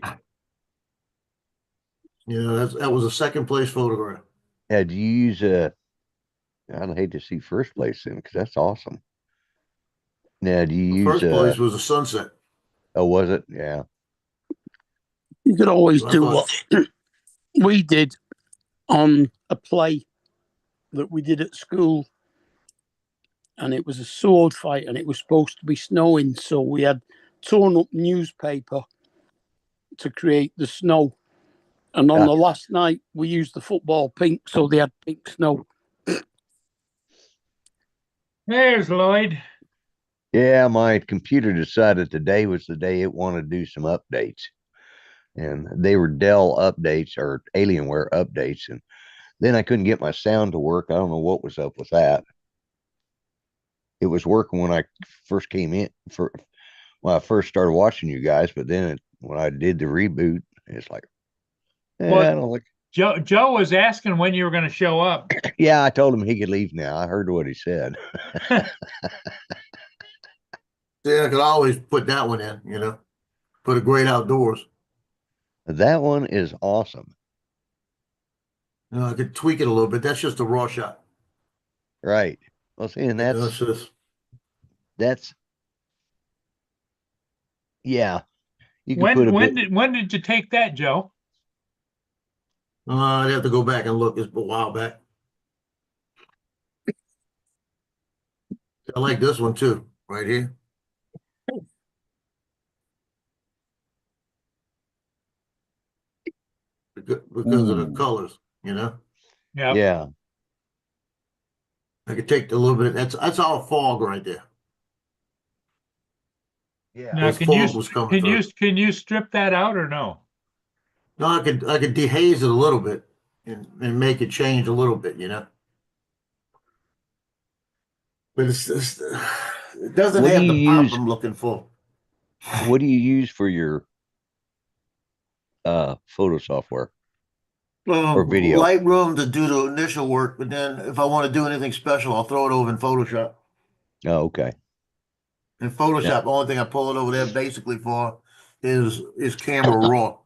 You know, that was a second place photograph. Yeah. Do you use I'd hate to see first place in because that's awesome. Now, do you use, First place was a Sunset. oh, was it? Yeah. You could always I do thought- what we did on a play that we did at school, and it was a sword fight, and it was supposed to be snowing, so we had torn up newspaper to create the snow. And on Yeah. the last night, we used the football pink, so they had pink snow. There's Lloyd. Yeah, my computer decided today was the day it wanted to do some updates. And they were Dell updates or Alienware updates. And then I couldn't get my sound to work. I don't know what was up with that. It was working when I first came in for when I first started watching you guys, but then when I did the reboot, it's like, Well, I don't like. Joe was asking when you were going to show up. Yeah, I told him he could leave now. I heard what he said. Yeah, I could always put that one in, you know, put a great outdoors. That one is awesome. You know, I could tweak it a little bit. That's just a raw shot. Right. Well, see, and That's just, that's yeah. You could put a bit. When did you take that, Joe? I'd have to go back and look. It's a while back. I like this one too, right here. Because of the Ooh. colors, you know. Yeah. Yeah. I could take a little bit. That's all fog right there. Yeah. Now, This fog was coming through. can you strip that out or no? No, I could dehaze it a little bit and make it change a little bit, you know. But it's just, it doesn't What do have you the pop use? I'm looking for. What do you use for your photo software or video? Lightroom to do the initial work, but then if I want to do anything special, I'll throw it over in Photoshop. Oh, okay. In Photoshop, the only thing I pull it over there basically for is camera raw.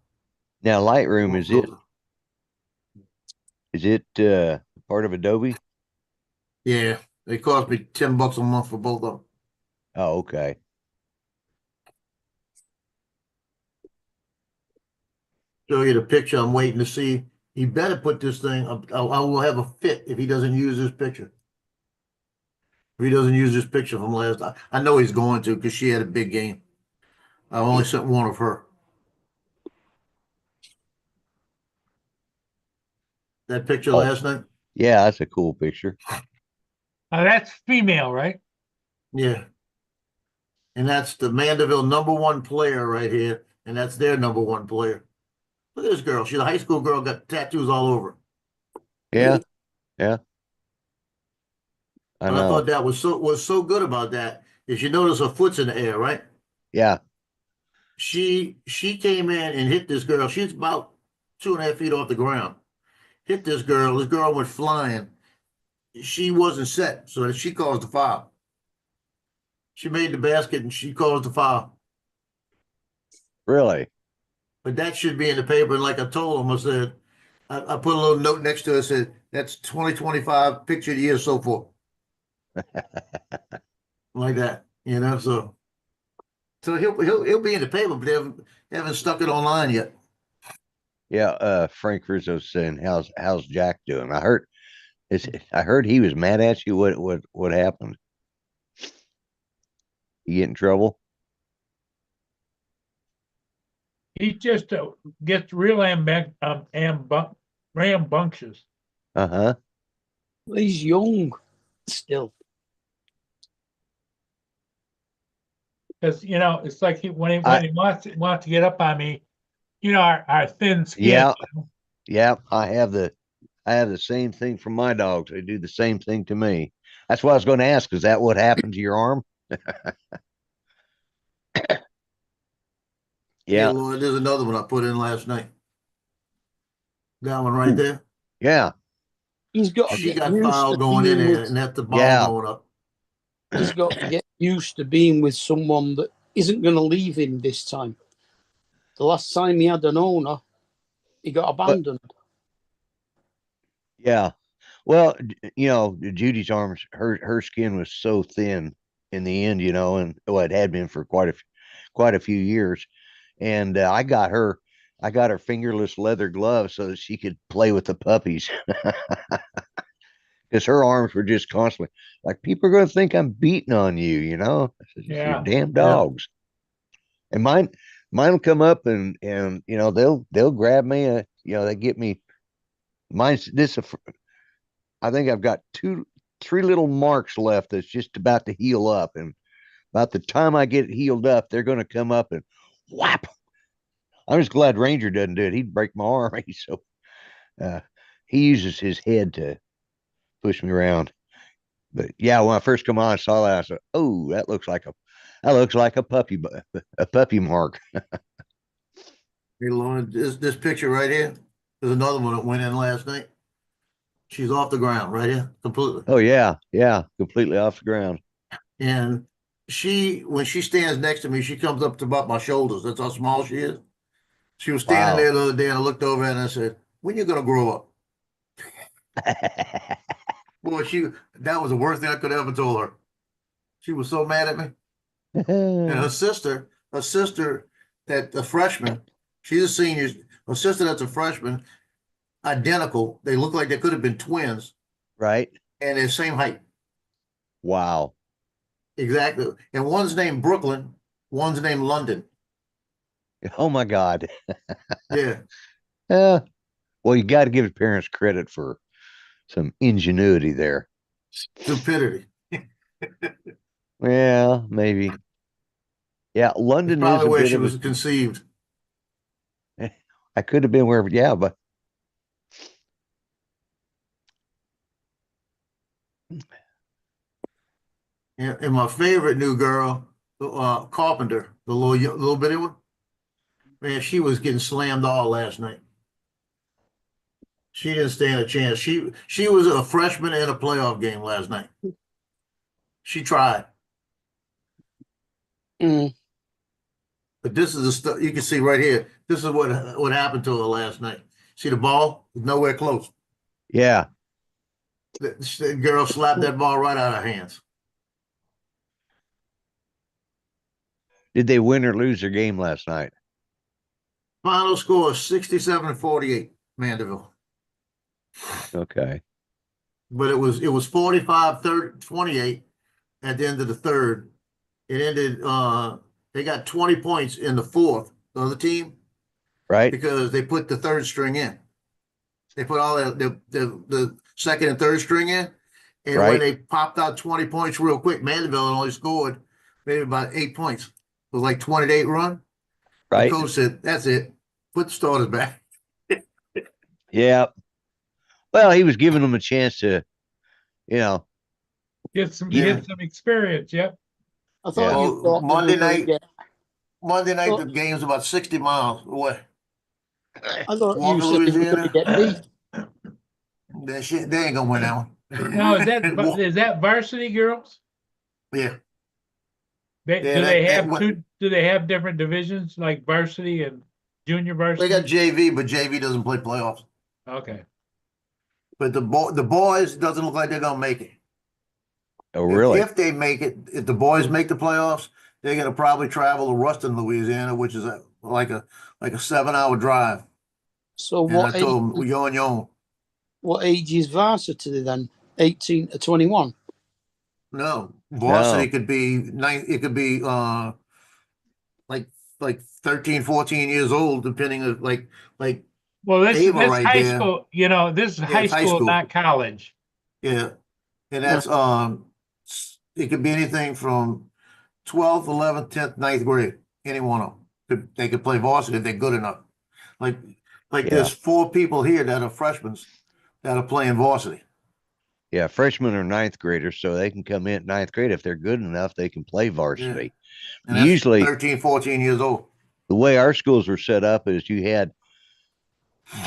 Now, Lightroom is it part of Adobe? Yeah, they cost me $10 a month for both of them. Oh, okay. Show you the picture. I'm waiting to see. He better put this thing. I will have a fit if he doesn't use this picture. If he doesn't use this picture from last time, I know he's going to because she had a big game. I only sent one of her. That picture Oh. last night. Yeah, that's a cool picture. That's female, right? Yeah. And that's the Mandeville #1 player right here, and that's their #1 player. Look at this girl. She's a high school girl, got tattoos all over. Yeah, yeah. I And I know. thought that was so good about that is you notice her foot's in the air, right? Yeah, She came in and hit this girl. She's about 2.5 feet off the ground. Hit this girl. This girl went flying. She wasn't set, so she caused the foul. She made the basket and she caused the foul. really. But that should be in the paper. And like I told him, I said, I put a little note next to it. Said that's 2025 picture of the year, so forth. Like that, you know. So he'll be in the paper, but they haven't stuck it online yet. Yeah, Frank Rizzo's saying, how's Jack doing? I heard he was mad at you. What happened? You get in trouble? He just gets real rambunctious. Uh-huh. He's young still. Because it's like when he wants to get up on me, our thin skin. Yeah. Yeah, I have the same thing from my dogs. They do the same thing to me. That's what I was going to ask. Is that what happened to your arm? Yeah, Yeah, Lord, there's another one I put in last night. That one right there. yeah, He's got to She get got used foul to going in being there, with, and that's the ball Yeah. going up. he's got to get used to being with someone that isn't going to leave him this time. The last time he had an owner, he got abandoned. yeah. Well, you know, Judy's arms, her skin was so thin in the end, you know, and well, it had been for quite a few years. And I got her fingerless leather gloves so that she could play with the puppies because her arms were just constantly like, people are going to think I'm beating on you, you know. I said, "It's your Yeah. damn Yeah. dogs." And mine will come up and you know they'll grab me. You know, they get me. Mine's this. I think I've got three little marks left that's just about to heal up, and about the time I get it healed up, they're going to come up and whap. I'm just glad Ranger doesn't do it. He'd break my arm. So uh, he uses his head to push me around. But yeah, when I first come on, I saw that. I said, "Oh, that looks like a puppy mark." Hey, Lauren, this picture right here, there's another one that went in last night. She's off the ground right here, completely. Oh yeah, yeah, completely off the ground. And when she stands next to me, she comes up to about my shoulders. That's how small she is. She was standing Wow. there the other day, and I looked over and I said, "When you gonna grow up?" Boy, that was the worst thing I could have ever told her. She was so mad at me. And her sister that a freshman, she's a senior. Her sister that's a freshman, identical. They look like they could have been twins, Right? and they're same height. Wow. Exactly. And one's named Brooklyn, one's named London. Oh my God. Yeah. Uh, well, you got to give parents credit for some ingenuity there. Stupidity. Yeah, maybe. Yeah, It's London is probably a where bit she of was conceived. I could have been wherever. Yeah, but And my favorite new girl, Carpenter, the little bitty one. Man, she was getting slammed all last night. She didn't stand a chance. She was a freshman in a playoff game last night. She tried, Mm. but this is the stuff you can see right here. This is what happened to her last night. See the ball? Nowhere close. yeah. The girl slapped that ball right out of her hands. Did they win or lose their game last night? Final score 67-48, Mandeville. Okay. But it was 45-28 at the end of the third. It ended they got 20 points in the fourth, the other team, Right? because they put the third string in. They put all the second and third string in. And when Right. they popped out 20 points real quick, Mandeville only scored maybe about 8 points. It was like 28 run. The Right. coach said, "That's it. Put the starters back." Yeah. Well, he was giving them a chance to, you know, Get some Yeah. experience. Yep. I thought Yeah. you thought Monday night, yeah, the game's about 60 miles away. I thought you Walker, said they were going to get beat. They ain't gonna win that one. Now, is that varsity girls? Yeah. They, Yeah, do they that have what- two? Do they have different divisions like varsity and junior They varsity? got JV, but JV doesn't play playoffs. Okay. But the boys doesn't look like they're gonna make it. oh, really? If they make it, if the boys make the playoffs, they're gonna probably travel to Ruston, Louisiana, which is like a 7-hour drive. So And I told them, yo. what age is varsity then? 18 to 21. No, varsity No. could be it could be like 13, 14 years old, depending on like Well, this Ava this right high there. school. You know, this is high it's high school, school. not college. Yeah. And that's it could be anything from 12th, 11th, 10th, 9th grade. Any one of them. They could play varsity if they're good enough. Like Yeah. there's 4 people here that are freshmen that are playing varsity. Yeah. Freshmen are ninth graders, so they can come in at ninth grade. If they're good enough, they can play varsity. And that's Usually, 13, 14 years old. the way our schools were set up is you had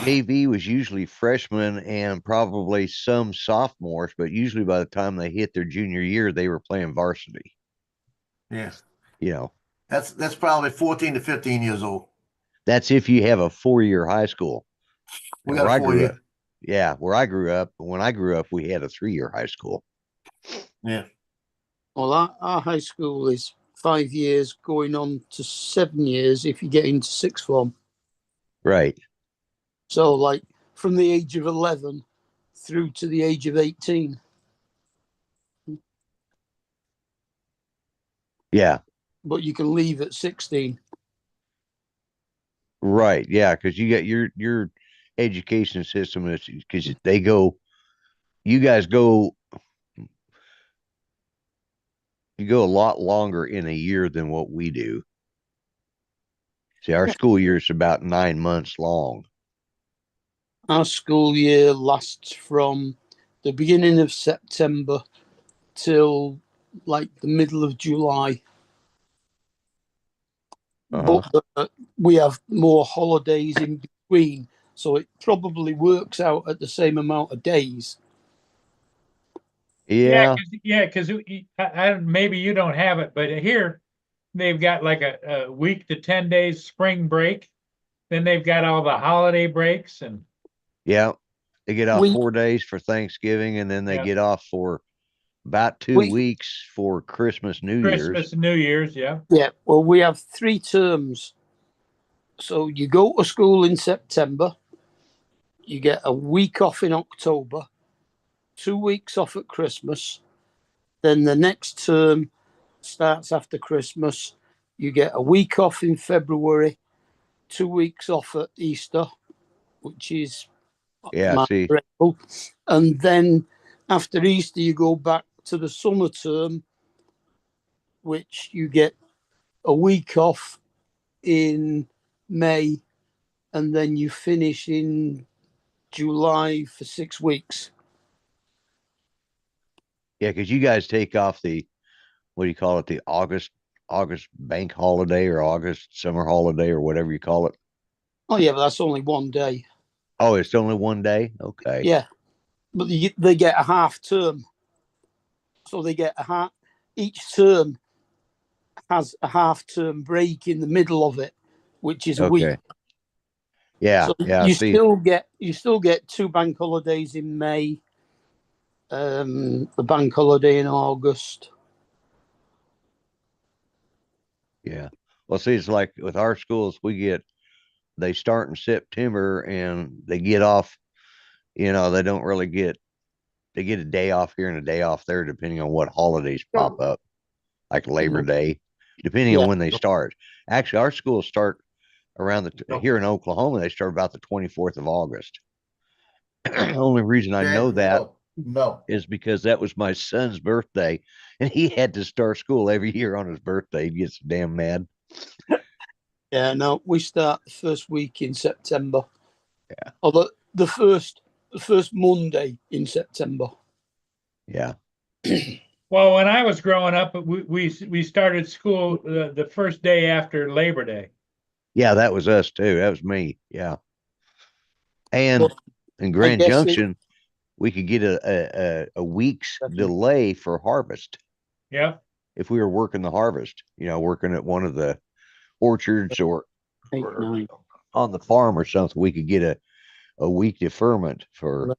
JV was usually freshmen and probably some sophomores, but usually by the time they hit their junior year, they were playing varsity. Yeah. You know, That's probably 14 to 15 years old. that's if you have a 4-year high school. We And got where a I grew 4-year. up, yeah, where I grew up, when I grew up, we had a 3-year high school. Yeah. Well, our high school is 5 years, going on to 7 years if you get into sixth form. Right. So, like from the age of 11 through to the age of 18. Yeah. But you can leave at 16. Right. Yeah. Cause you got your education system is because you guys go, you go a lot longer in a year than what we do. See, our school year is about 9 months long. Our school year lasts from the beginning of September till like the middle of July. Uh-huh. But we have more holidays in between, so it probably works out at the same amount of days. Yeah. Cause maybe you don't have it, but here they've got like a week to 10 days spring break. Then they've got all the holiday breaks and Yeah. They get off We 4 days for Thanksgiving and then they yeah, get off for about 2 we weeks for Christmas, New Year's. Christmas and New Year's. Yeah. yeah, well, we have 3 terms. So you go to school in September, you get a week off in October, 2 weeks off at Christmas. Then the next term starts after Christmas. You get a week off in February, 2 weeks off at Easter, which is Yeah. my See, April. And then after Easter, you go back to the summer term, which you get a week off in May, and then you finish in July for 6 weeks. yeah, because you guys take off the, what do you call it? The August bank holiday or August summer holiday or whatever you call it. Oh, yeah, but that's only one day. Oh, it's only one day? Okay. Yeah, but they get a half term. So they get each term has a half term break in the middle of it, which is a week. Okay. Yeah. So Yeah. you See, still get 2 bank holidays in May, the bank holiday in August. yeah. Well, see, it's like with our schools, they start in September and they get off, they don't really they get a day off here and a day off there, depending on what holidays pop up, like Labor Day, depending on Yeah. when they start. Actually, our schools start around here in Oklahoma, they start about the 24th of August. The only reason I know that No. is because that was my son's birthday and he had to start school every year on his birthday. He gets damn mad. Yeah, no, we start the first week in September. Yeah. Although the first Monday in September. Yeah. Well, when I was growing up, we started school the first day after Labor Day. Yeah, that was us too. That was me. Yeah. And Well, in I Grand guess Junction, we could get a week's delay for harvest Yeah. if we were working the harvest, working at one of the orchards or 8, 9. on the farm or something. We could get a week deferment for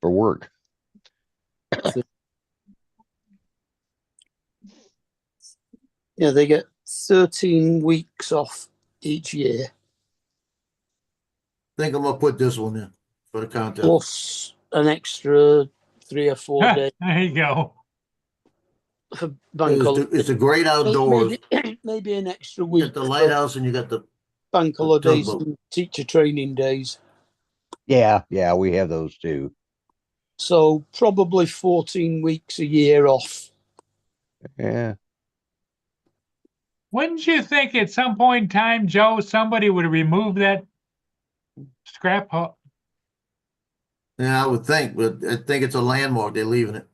work. Yeah, they get 13 weeks off each year, Think I'm gonna put this one in for the contest. plus an extra 3 or 4 days There you go. for bank holidays. It's a great outdoors. Maybe an extra You week got the for lighthouse and you got the bank holidays tugboat. and teacher training days. Yeah, we have those too. So probably 14 weeks a year off. Yeah. Wouldn't you think at some point in time, Joe, somebody would remove that scrap hole? Yeah, I would think, but I think it's a landmark. They're leaving it.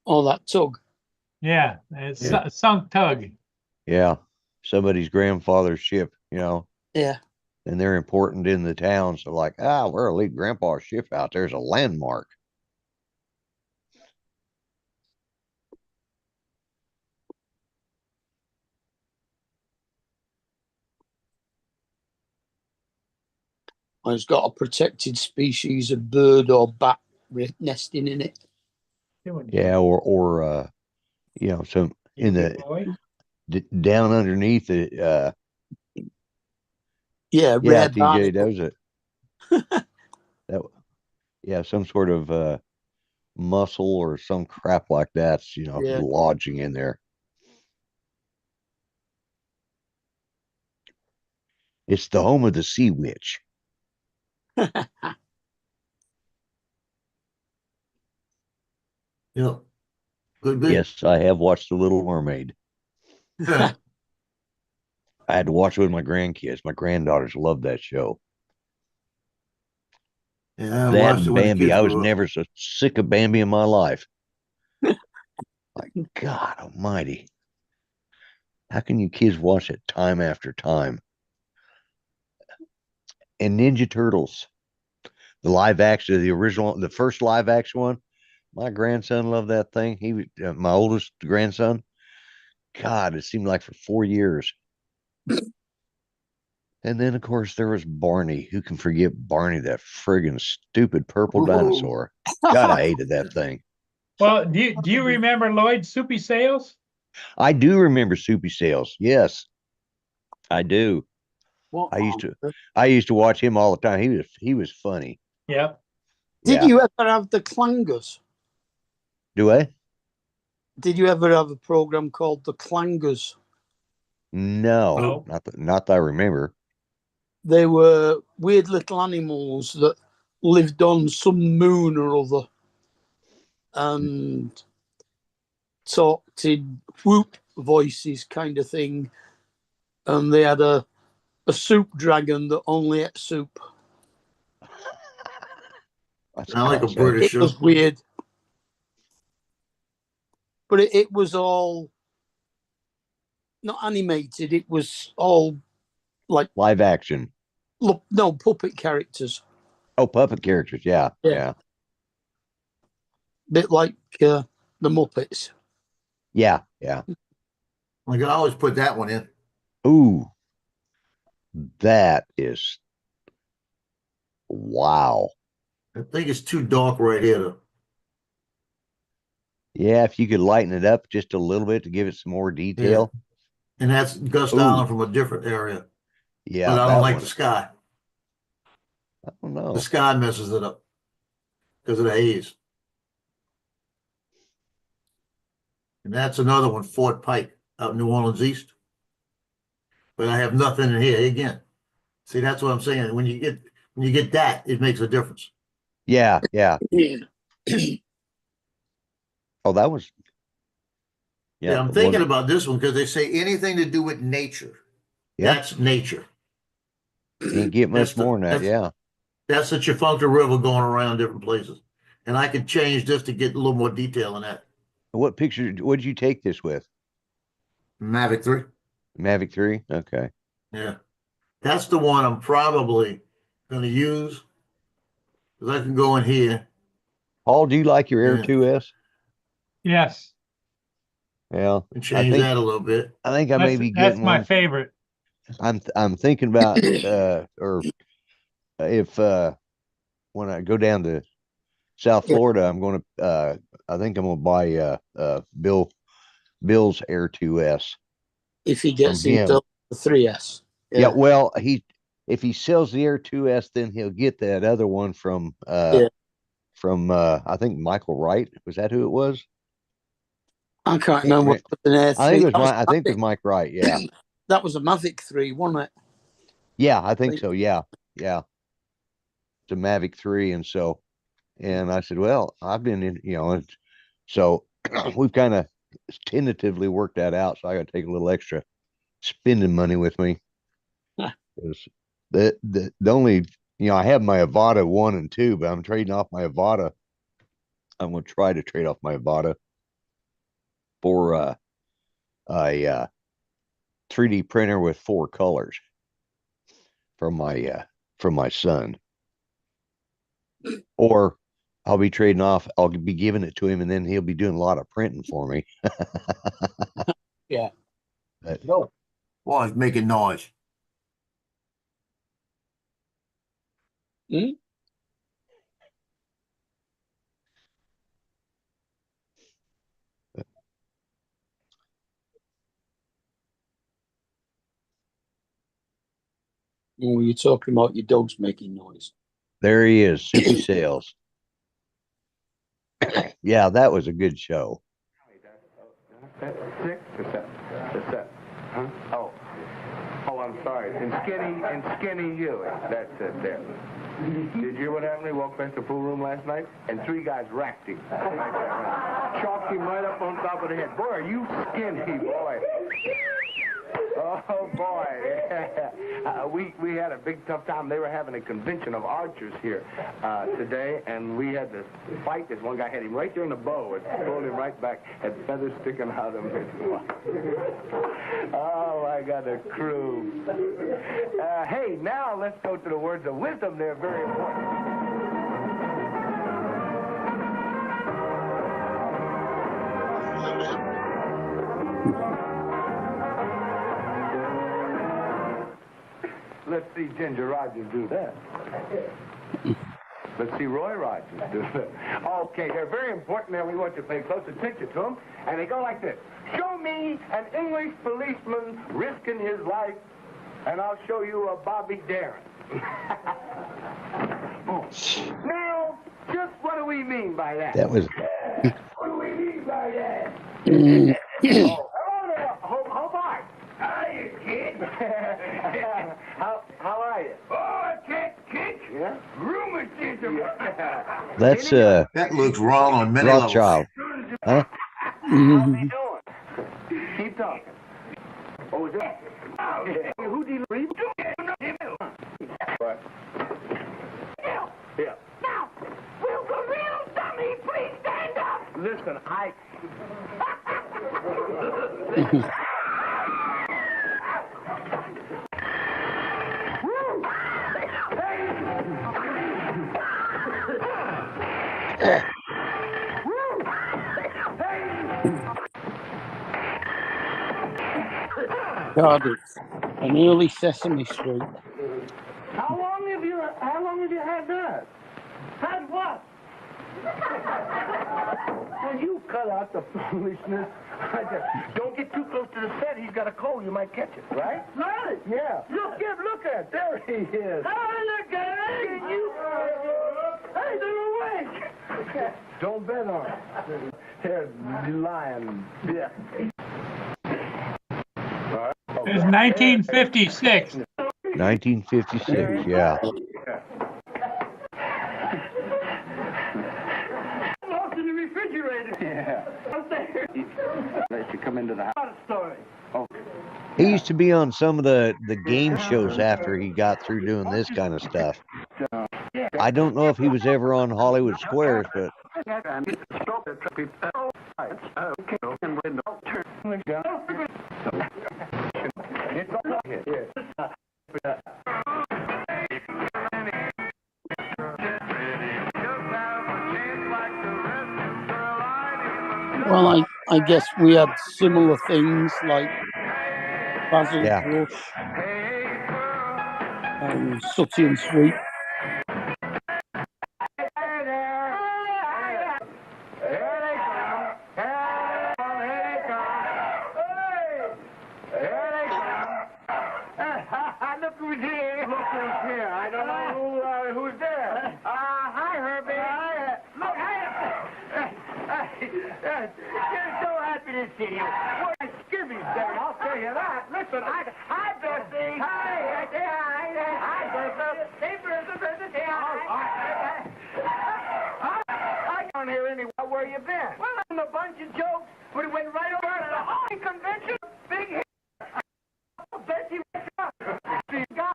Oh, that tug. Yeah, it's Yeah. sunk tug. Yeah. Somebody's grandfather's ship, Yeah. and they're important in the town. So like, we're a leave grandpa's ship out there's a landmark. or it's got a protected species of bird or bat nesting in it. Yeah, or some in You good the boy? down underneath it. Yeah, Yeah, rare TJ barnacle. does it. That yeah, some sort of mussel or some crap like that's Yeah. lodging in there. It's the home of the sea witch. Yep. Good, good. Yes, I have watched The Little Mermaid. I had to watch it with my grandkids. My granddaughters love that show. Yeah, I That watched it and when the Bambi. kids I was grew up. never so sick of Bambi in my life. Like, God almighty. How can you kids watch it time after time? And Ninja Turtles, the live action, the original, the first live action one. My grandson loved that thing. He was my oldest grandson. God, it seemed like for 4 years. And then, of course, there was Barney. Who can forget Barney, that friggin' stupid purple Ooh. dinosaur? God, I hated that thing. Well, do you remember Lloyd Soupy Sales? I do remember Soupy Sales. Yes, I do. What? I used to watch him all the time. He was funny. Yep. Did Yeah. you ever have the Clangers? Do I? Did you ever have a program called the Clangers? No, No. not that I remember. They were weird little animals that lived on some moon or other and talked in whoop voices kind of thing. And they had a soup dragon that only ate soup. That's I like a awesome. British It show. was weird. But it was all not animated, it was all like, Live action. look, no, puppet characters. Oh, puppet characters. Yeah, Yeah. yeah, Bit like the Muppets. yeah, yeah. Like I always put that one in. Ooh, that is wow. I think it's too dark right here though. Yeah, if you could lighten it up just a little bit to give it some more detail. And that's Gust Ooh. Island from a different area. Yeah, But I don't that like one. the sky. I don't The know. sky messes it up because of the haze. And that's another one, Fort Pike, out in New Orleans East. But I have nothing in here again. See, that's what I'm saying. When you get that, it makes a difference. Yeah, yeah. Yeah. Oh, that was. Yeah, Yeah, I'm thinking about this one because they say anything to do with nature. Yeah. That's nature. Can't get much That's the- more than that. that's- Yeah. That's the Chafunka River going around different places. And I could change this to get a little more detail in that. What picture? What did you take this with? Mavic 3. Mavic 3. Okay. Yeah. That's the one I'm probably going to use because I can go in here. Paul, do you like your Air Yeah. 2S? Yes. Yeah, And change that a little bit. I think I may be That's getting my one. favorite. I'm thinking about or if when I go down to South Yeah. Florida, I'm going to I think I'm going to buy Bill's Air 2S If he gets from him. into the 3S. Yeah, well, if he sells the Air 2S, then he'll get that other one from Yeah. I think Michael Wright. Was that who it was? I can't remember what an Air 3. I think it was That was I think it was Mavic. Mike Wright. Yeah. That was a Mavic 3, wasn't it? Yeah, I think so. Yeah. Yeah. It's a Mavic 3. And I said, well, I've been in, so we've kind of tentatively worked that out. So I got to take a little extra spending money with me. Huh. 'Cause the only, I have my Avata 1 and 2, but I'm trading off my Avata. I'm going to try to trade off my Avata for a 3D printer with 4 colors from my son. Or I'll be trading off, I'll be giving it to him, and then he'll be doing a lot of printing for me. Yeah. But, No. Boy, it's making noise. Hmm? Oh, you're talking about your dog's making noise. There he is, Soupy Sales. Yeah, that was a good show. That's 6 or 7? The 7. Huh? Oh. Oh, I'm sorry. And Skinny Ewing. That's it there. Did you hear what happened? He walked past the pool room last night, and 3 guys racked him. Chalked him right up on top of the head. Boy, are you skinny, boy. Oh, boy. We had a big tough time. They were having a convention of archers here today, and we had to fight. This one guy had him right there in the bow and pulled him right back, had feathers sticking out of him. Oh, I got a crew. Hey, now let's go to the words of wisdom. They're very important. Let's see Ginger Rogers do that. Let's see Roy Rogers do that. Okay, they're very important, and we want you to pay close attention to them. And they go like this. Show me an English policeman risking his life, and I'll show you a Bobby Darin. Now, just what do we mean by that? That was What do we mean by that? Mm. Oh, hello there, Hobart. Hiya, kid. How are you? Oh, I can't kick. Yeah? Rheumatism. that's That looks wrong on many levels. Rothschild. Huh? How you doing? Keep talking. Oh, is that? Who do you read? What? Yeah. Now, will the real dummy please stand up? Listen, Cardiff, an early Sesame Street. How long have you had that? Had what? Well, you cut out the foolishness. Don't get too close to the set. He's got a cold. You might catch it, right? Right. Yeah. Look at. There he is. Hey, look at it. Hey, they're awake. Don't bet on it. They're lying. Yeah. It was 1956. 1956. Yeah. Lost in the refrigerator. Yeah. Let you come into the house. Story. Okay. He used to be on some of the game shows after he got through doing this kind of stuff. I don't know if he was ever on Hollywood Squares, but Well, I guess we had similar things like Basil Yeah. Brush, Sooty and Sweet. Look who's here. Look who's here. I don't know who's there. Hi, Herbie. Look, you're so happy to see you. What a skivvy's day, I'll tell you that. Listen, hi, Bessie. Hi, Bertha. Hey, Bertha, say hi. I can't hear anywhere. Where you been? Well, I'm a bunch of jokes. We went right over to the Holly convention. Big hit. Bessie, what's up? These guys,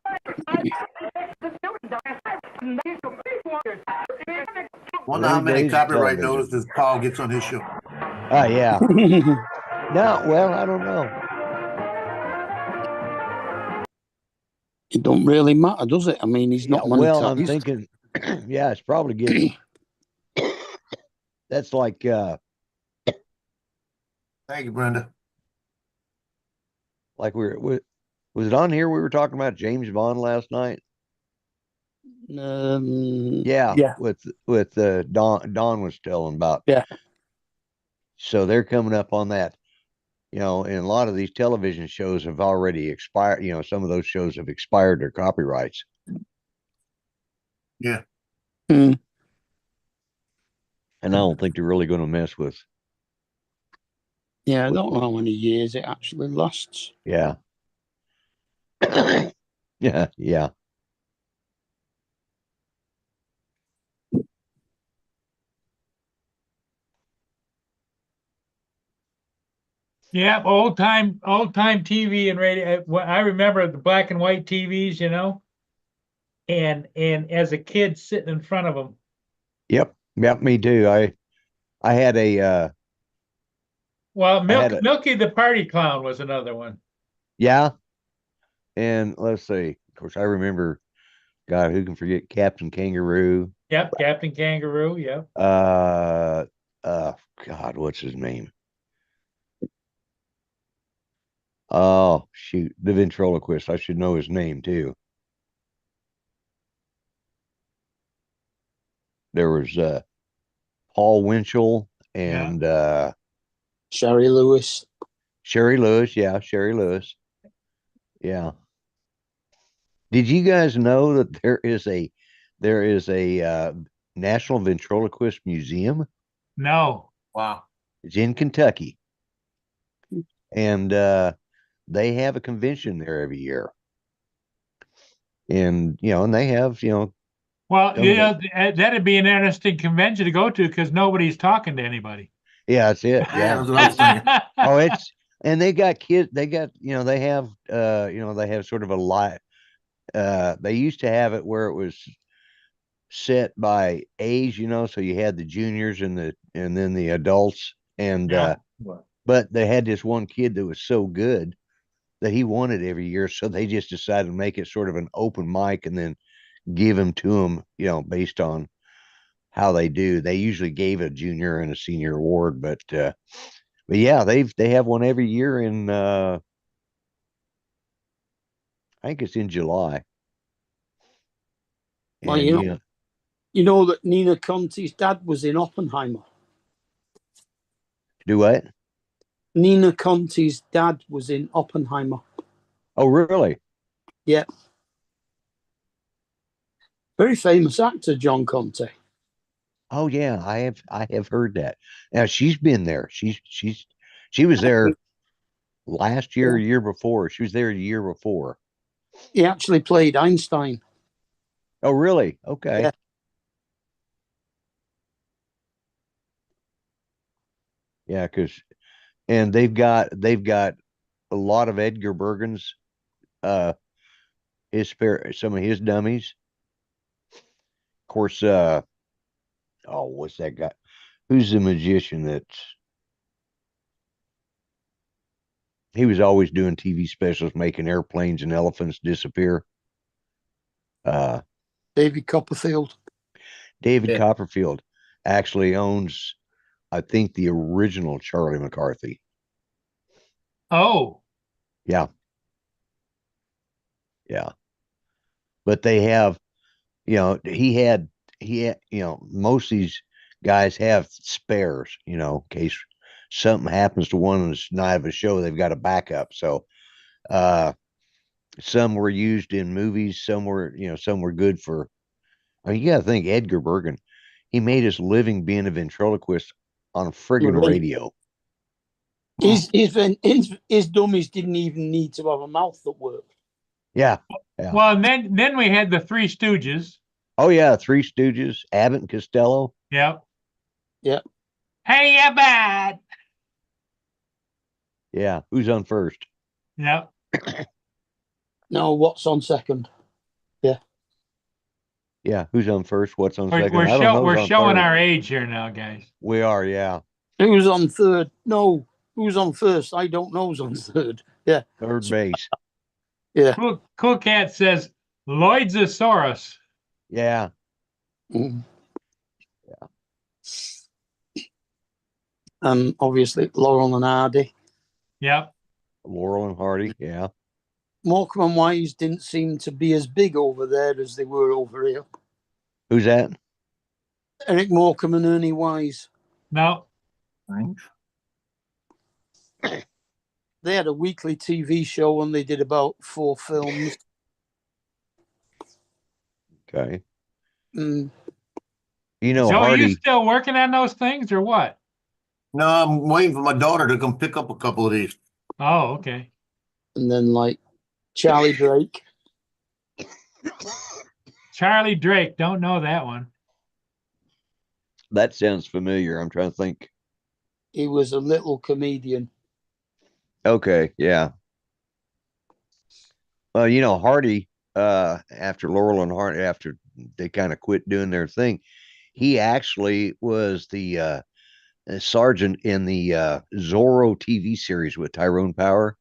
Wonder how many Days of copyright television. notices Paul gets on his show. Yeah. No, well, I don't know. It don't really matter, does it? I mean, he's not Well, I'm monetized. thinking, yeah, it's probably getting. That's like Thank you, Brenda. was it on here we were talking about James Bond last night? Yeah, Yeah. with Don was telling about. Yeah. So they're coming up on that, and a lot of these television shows have already expired. Some of those shows have expired their copyrights. Yeah. Mm. And I don't think they're really going to mess with. Yeah, I don't know how many years it actually lasts. Yeah. Yeah. Yeah. Yeah, old time TV and radio. I remember the black and white TVs, and as a kid sitting in front of them. Yep. Yep. Me too. I had a, Well, I had a, Milky the Party Clown was another one. yeah. And let's see. Of course, I remember, God, who can forget Captain Kangaroo? Yep, Captain Kangaroo. Yep. Uh, God, what's his name? Oh, shoot. The ventriloquist. I should know his name too. There was, Paul Winchell and, Sherry Lewis. Sherry Lewis. Yeah. Sherry Lewis. Yeah. Did you guys know that there is a National Ventriloquist Museum? No. Wow. It's in Kentucky. And they have a convention there every year. And and they have, Well, some of that'd be an interesting convention to go to because nobody's talking to anybody. yeah, that's it. Yeah, Yeah. that's what I was thinking. Oh, and they got kids, they got, they have they have sort of a live they used to have it where it was set by age, so you had the juniors and then the adults, and Yeah. but they had this one kid that was so good that he won it every year, so they just decided to make it sort of an open mic and then give them to them, based on how they do. They usually gave a junior and a senior award, but yeah, they have one every year in I think it's in July. Well, And you know that Nina Conti's dad was in Oppenheimer. do what? Nina Conti's dad was in Oppenheimer. Oh, really? Yeah. Very famous actor, John Conti. Oh yeah, I have heard that. Now she's been there. She was there last year, year before. She was there the year before. He actually played Einstein. Oh, really? Okay. Yeah. Yeah, and they've got a lot of Edgar Bergen's some of his dummies. Of course, what's that guy? Who's the magician he was always doing TV specials making airplanes and elephants disappear. David Copperfield. David Yeah. Copperfield actually owns, I think, the original Charlie McCarthy. Oh, Yeah. Yeah. But they have, most of these guys have spares, in case something happens to one that's night of a show, they've got a backup. So, some were used in movies, some were good for, you got to think Edgar Bergen, he made his living being a ventriloquist on a friggin' Right. radio. His dummies didn't even need to have a mouth that worked. Yeah. Yeah. well, and then we had the Three Stooges. Oh yeah. Three Stooges, Abbott and Costello. Yep. Yeah. Hey, you bad. Yeah. Who's on first? Yep. No, what's on second? Yeah. Who's on first? What's on second? We're I don't know we're who's on showing third. our age here now, guys. We are. Yeah. Who's on third? No, who's on first? I don't know who's on third. Yeah. Third base. Yeah. Cool Cat says Lloydsosaurus. Yeah. Mm. Obviously Laurel and Hardy. Yep. Laurel and Hardy. Yeah. Morecambe and Wise didn't seem to be as big over there as they were over here. Who's that? Eric Morecambe and Ernie Wise. No, They had a weekly TV show and they did about 4 films. Okay. Mm, You know, Joe, you Hardy, still working on those things or what? No, I'm waiting for my daughter to come pick up a couple of these. Oh, okay. and then like Charlie Drake. Charlie Drake, don't know that one. that sounds familiar. I'm trying to think. He was a little comedian. Okay, yeah. Well, you know, Hardy, after Laurel and Hardy, after they kind of quit doing their thing, he actually was the sergeant in the Zorro TV series with Tyrone Power.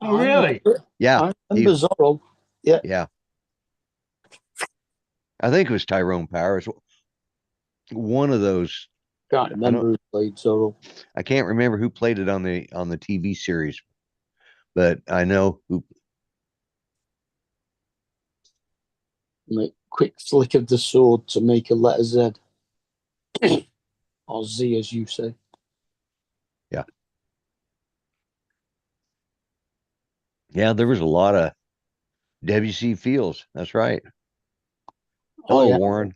Oh, really? Yeah, I remember Zorro. yeah. I think it was Tyrone Power. It's one of those. Can't remember who played Zorro. I can't remember who played it on the TV series, but I know who. Like, quick flick of the sword to make a letter Z. Or Z, as you say. Yeah, there was a lot of W.C. Fields. That's right. Oh, Hello, yeah. Warren.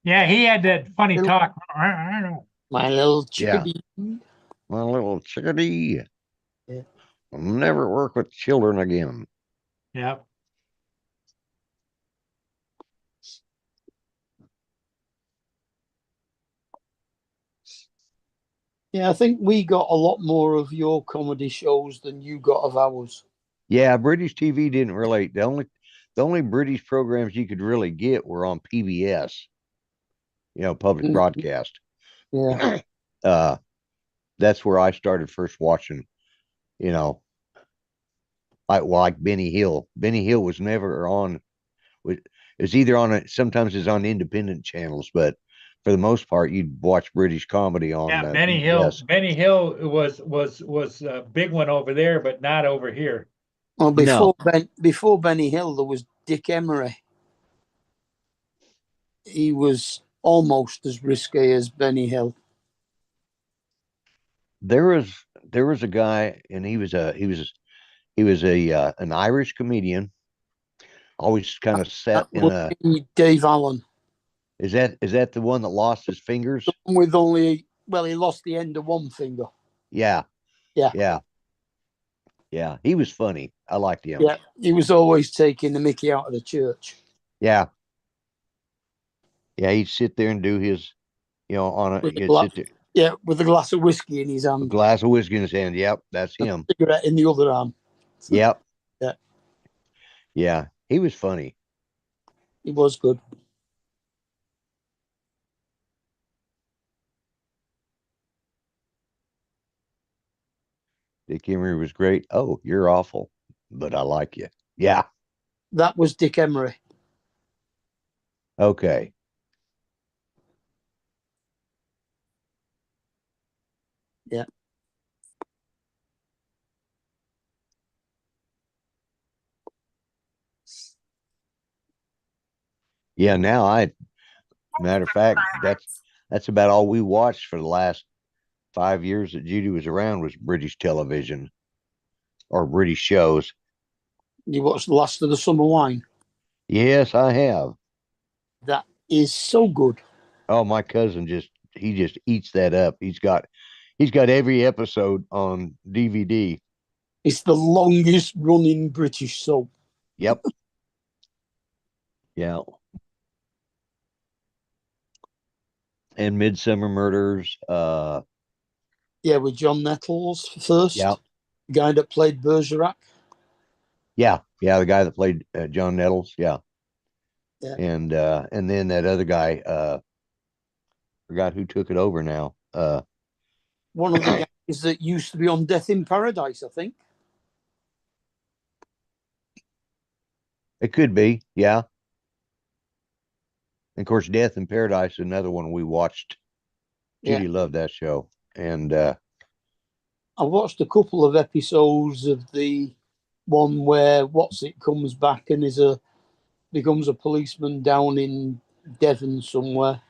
Yeah, he had that funny Little- talk. My little Yeah. chickadee. My little chickadee. Yeah. I'll never work with children again. Yeah. Yeah, I think we got a lot more of your comedy shows than you got of ours. Yeah, British TV didn't really. The only British programs you could really get were on PBS. Public Mhm. broadcast. Yeah. That's where I started first watching. Like Benny Hill. Benny Hill was never on. It's either on sometimes it's on independent channels, but for the most part, you'd watch British comedy on. Yeah, Benny Hill. Benny Hill was a big one over there, but not over here. Well, before Benny Hill, there was Dick Emery. He was almost as risque as Benny Hill. There was a guy, and he was an Irish comedian. Always kind of set That in would a. be Dave Allen. Is that the one that lost his fingers? With only, he lost the end of one finger. Yeah. Yeah. Yeah. Yeah. He was funny. I liked him. Yeah, he was always taking the mickey out of the church. Yeah. Yeah. He'd sit there and do his, he'd sit there, Yeah, with a glass of whiskey in his a hand, glass of whiskey in his hand. Yep. That's a him. cigarette in the other arm. Yep. Yeah. Yeah. He was funny. He was good. Dick Emery was great. Oh, you're awful, but I like you. Yeah. That was Dick Emery. Okay. Yeah. Yeah. Matter of fact, that's about all we watched for the last 5 years that Judy was around was British television or British shows. You watched The Last of the Summer Wine? Yes, I have. That is so good. Oh, my cousin he just eats that up. He's got every episode on DVD. It's the longest running British soap. Yep. Yeah. And Midsummer Murders. Yeah, with John Nettles first. Yeah. The guy that played Bergerac. Yeah. Yeah. The guy that played John Nettles. Yeah. Yeah. And then that other guy, forgot who took it over now. One of the guys that used to be on Death in Paradise, I think. It could be. Yeah. And of course, Death in Paradise is another one we watched. Judy loved that show. And I watched a couple of episodes of the one where what's it comes back and becomes a policeman down in Devon somewhere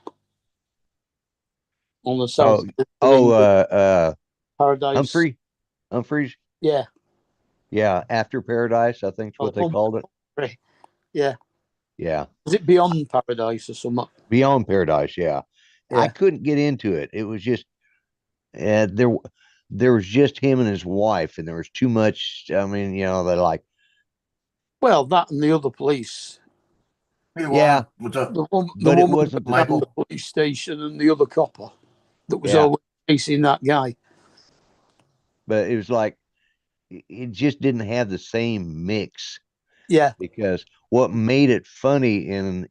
on the south Oh, coast of oh, England. Paradise. Humphreys. Yeah. Yeah, After Paradise, I think's what they called it. Humphrey. Yeah. Yeah, Is it Beyond Paradise or something? Beyond Paradise. Yeah, I Yeah. couldn't get into it. It was just there was just him and his wife, and there was too much. I mean, they're like, Well, that and the other police. Hey, yeah, Juan, what's up? The but it woman wasn't that ran Michael? the police station and the other copper that was Yeah. always chasing that guy. but it was like it just didn't have the same mix. Yeah. Because what made it funny in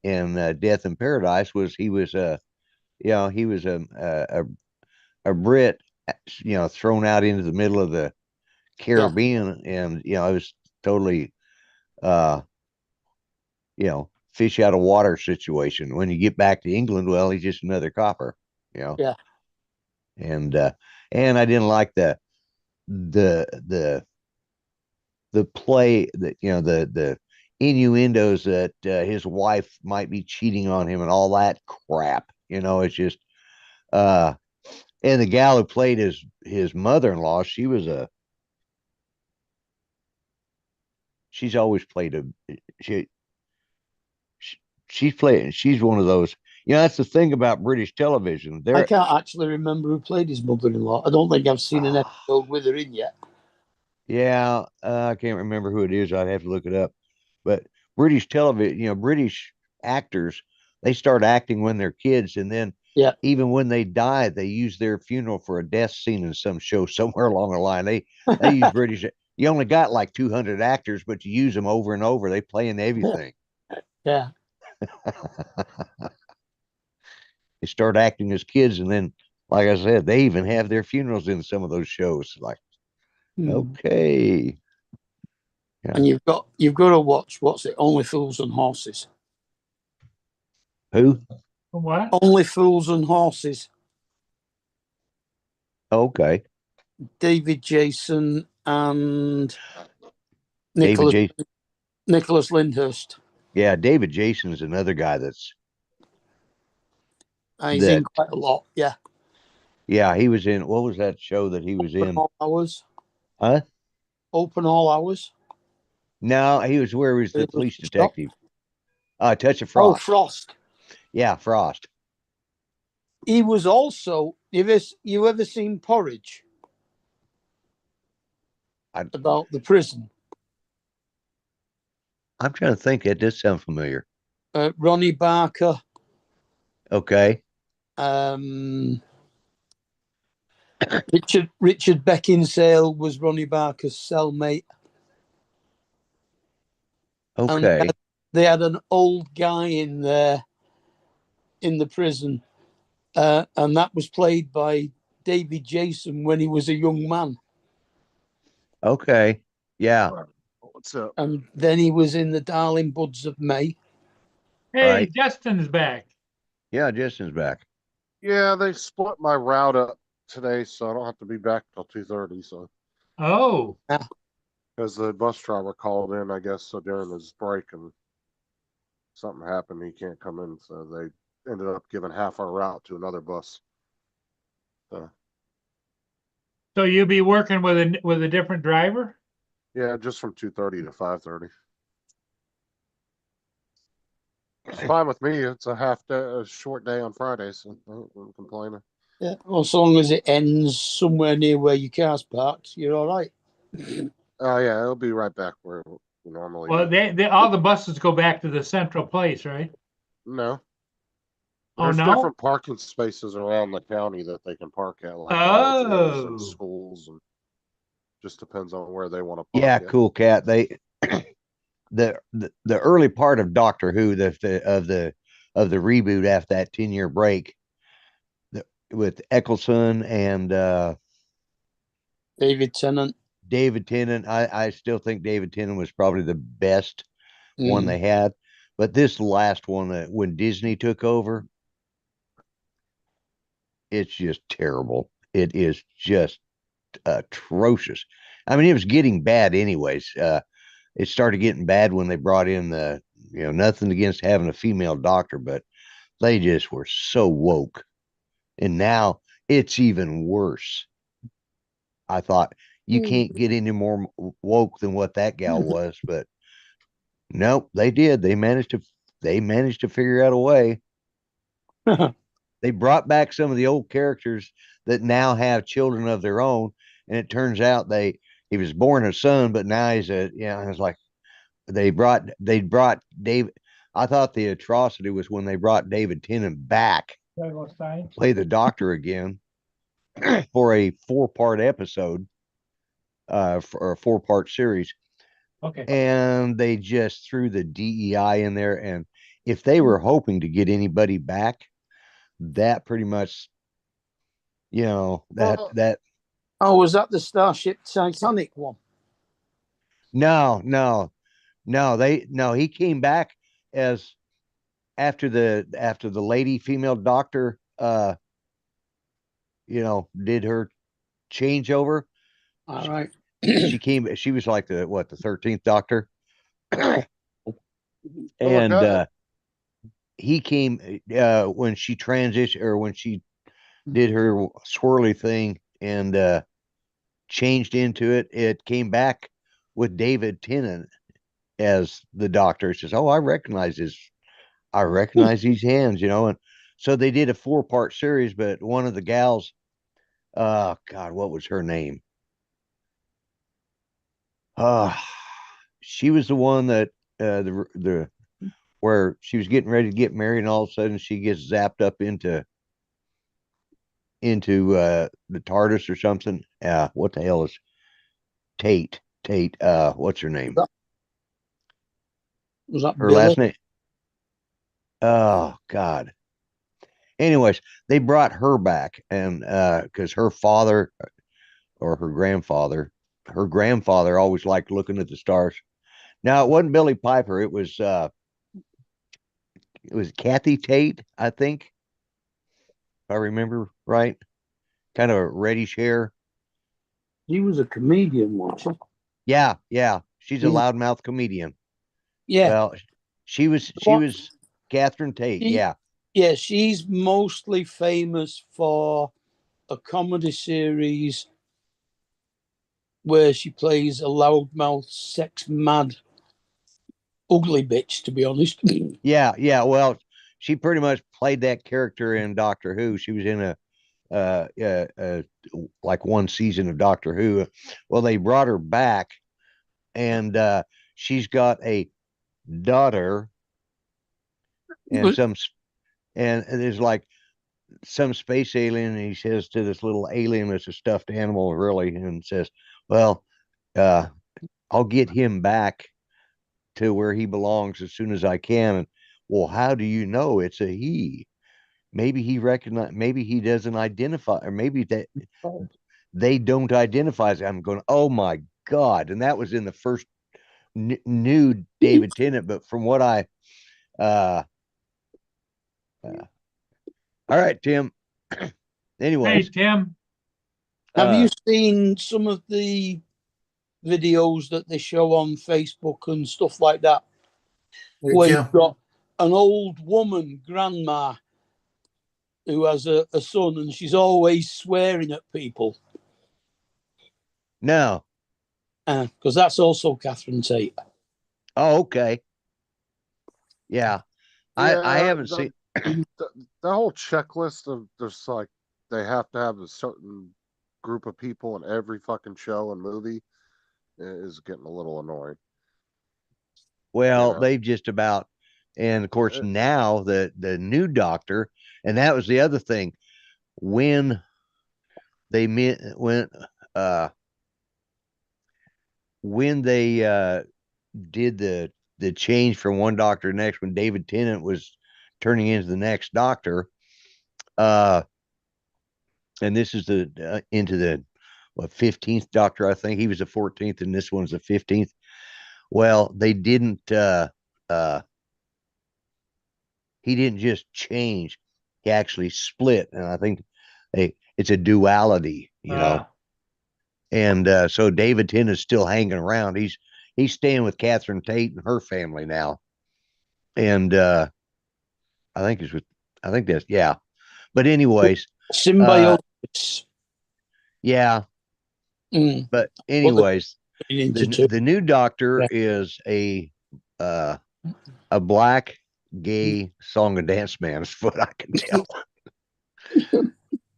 Death in Paradise was he was he was a Brit, thrown out into the middle of the Caribbean, and it was totally uh fish out of water situation. When you get back to England, well, he's just another copper, Yeah. and I didn't like the play that the innuendos that his wife might be cheating on him and all that crap. It's just and the gal who played his mother-in-law, she's always played she's one of those. That's the thing about British television. I can't actually remember who played his mother-in-law. I don't think I've seen an episode with her in yet. Yeah, I can't remember who it is. I'd have to look it up. But British television, British actors, they start acting when they're kids, and then even when they die, they use their funeral for a death scene in some show somewhere along the line. They use British. You only got like 200 actors, but you use them over and over. They play in everything. Yeah. They start acting as kids, and then, like I said, they even have their funerals in some of those shows. Like, okay. Yeah. And you've got to watch what's it? Only Fools and Horses. Who? What? Only Fools and Horses. Okay. David Jason and David Nicholas Lyndhurst. Yeah, David Jason is another guy that's He's in quite a lot. Yeah. Yeah, he was in, what was that show that he was in? All Hours. Huh? Open All Hours. No, he was where he was the police detective. Touch of Frost. Oh, Frost. Yeah, Frost. He was also. You ever seen Porridge? About the prison. I'm trying to think. It does sound familiar. Ronnie Barker. Okay. Richard Beckinsale was Ronnie Barker's cellmate. Okay. And they had an old guy in there in the prison, and that was played by David Jason when he was a young man. Okay. Yeah. What's up? And then he was in The Darling Buds of May. Hey, Right. Justin's back. Yeah, Justin's back. Yeah, they split my route up today, so I don't have to be back till 2:30. So, Oh, because the bus driver called in, I guess, so during his break, and something happened, he can't come in, so they ended up giving half our route to another bus. so you'll be working with a different driver? Yeah, just from 2:30 to 5:30. It's fine with me. It's a half day, a short day on Friday, so I'm complaining. Yeah, well, as long as it ends somewhere near where your car's parked, you're all right. Oh yeah, it'll be right back where we normally. Well, do. they all the buses go back to the central place, right? No. Oh, There's no? different parking spaces around the county that they can park at, like colleges and Oh. schools, and just depends on where they want to park. Yeah, at. cool cat. They the early part of Doctor Who, of the reboot after that 10-year break, with Eccleston and David Tennant. I still think David Tennant was probably the best one Mm. they had. But this last one, when Disney took over, it's just terrible. It is just atrocious. I mean, it was getting bad anyways. It started getting bad when they brought in nothing against having a female doctor, but they just were so woke. And now it's even worse. I thought you can't get any more woke than what that gal was, but nope, they did. They managed to figure out a way. They brought back some of the old characters that now have children of their own, and it turns out he was born a son, but now it's like they brought David. I thought the atrocity was when they brought David Tennant back to play the doctor again for a 4-part episode, for a 4-part series. Okay. And they just threw the DEI in there. And if they were hoping to get anybody back, that pretty much, that. Oh, was that the Starship Titanic one? No, he came back as after the lady female doctor, did her changeover. All right. She was like the 13th doctor. And okay. he came when she transitioned, or when she did her swirly thing and changed into it. It came back with David Tennant as the doctor. He says, "Oh, I recognize these hands," and so they did a 4-part series. But one of the gals, God, what was her name? She was the one that the where she was getting ready to get married, and all of a sudden she gets zapped up into the TARDIS or something. What the hell is Tate? What's her name? Was that Her Billy? last name? Oh God. Anyways, they brought her back, and because her father or her grandfather always liked looking at the stars. Now it wasn't Billy Piper. It was Kathy Tate, I think, if I remember right. Kind of a reddish hair. He was a comedian, wasn't Yeah. She's a Mm. loudmouth comedian. he? Yeah. Well, she was What? Catherine Tate. She- Yeah. Yeah, she's mostly famous for a comedy series where she plays a loudmouth, sex mad, ugly bitch, to be honest. Yeah. Well, she pretty much played that character in Doctor Who. She was in like one season of Doctor Who. Well, they brought her back, and she's got a daughter, and there's like some space alien, and he says to this little alien that's a stuffed animal, really, and says, "Well, I'll get him back to where he belongs as soon as I can." And, well, how do you know it's a he? Maybe he doesn't identify, or maybe that they don't identify. I'm going, oh my God. And that was in the first new David Tennant. But from what all right, Tim. Hey, Anyways, Tim. Have you seen some of the videos that they show on Facebook and stuff like that? Hey, Where Tim. you've got an old woman, grandma, who has a son, and she's always swearing at people. no. Because that's also Catherine Tate. Oh, okay. Yeah. I haven't seen. The whole checklist of just like they have to have a certain group of people in every fucking show and movie is getting a little annoying. Well, Yeah. they've just about, and of course now the new doctor, and that was the other thing when they when they did the change from one doctor to the next, when David Tennant was turning into the next doctor, and this is into the 15th doctor, I think he was the 14th and this one's the 15th. Well, they didn't he didn't just change, he actually split, and I think it's a duality, And so David Tennant's still hanging around. He's staying with Catherine Tate and her family now. And I think that's yeah. But anyways, Symbiosis. yeah. But anyways, the new Doctor is a black gay song and dance man, is what I can tell.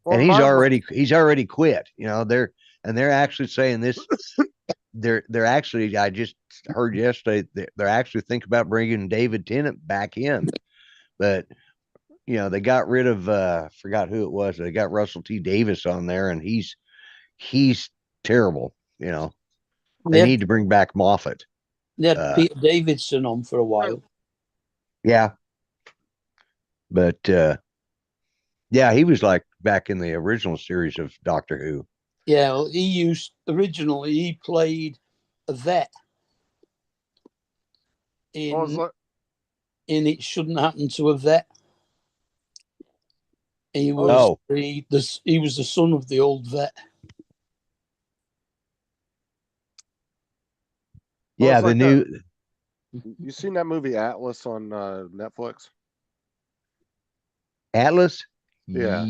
Well, And he's already quit. You know, they're actually saying this. They're actually, I just heard yesterday, they're actually thinking about bringing David Tennant back in, but you know, they got rid of forgot who it was. They got Russell T Davis on there, and he's terrible. You know, they need to bring back Moffat. They had Peter Davidson on for a while. Yeah, but yeah, he was like back in the original series of Doctor Who. Yeah, well, originally he played a vet in It Shouldn't Happen to a Vet. He was he was the son of the old vet. Yeah, the new. You seen that movie Atlas on Netflix? Atlas? Yeah.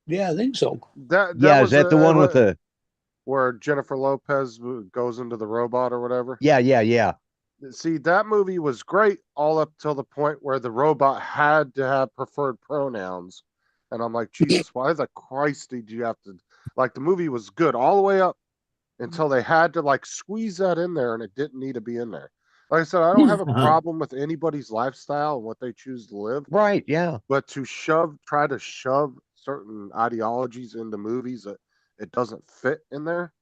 Yeah, I think so. That is that the one with the where Jennifer Lopez goes into the robot or whatever? Yeah. See, that movie was great all up till the point where the robot had to have preferred pronouns. And I'm like, Jesus, why the Christ did you have to? Like, the movie was good all the way up until they had to like squeeze that in there, and it didn't need to be in there. Like I said, I don't have a problem with anybody's lifestyle and what they choose to live. Right, yeah. But to try to shove certain ideologies into movies that it doesn't fit in there.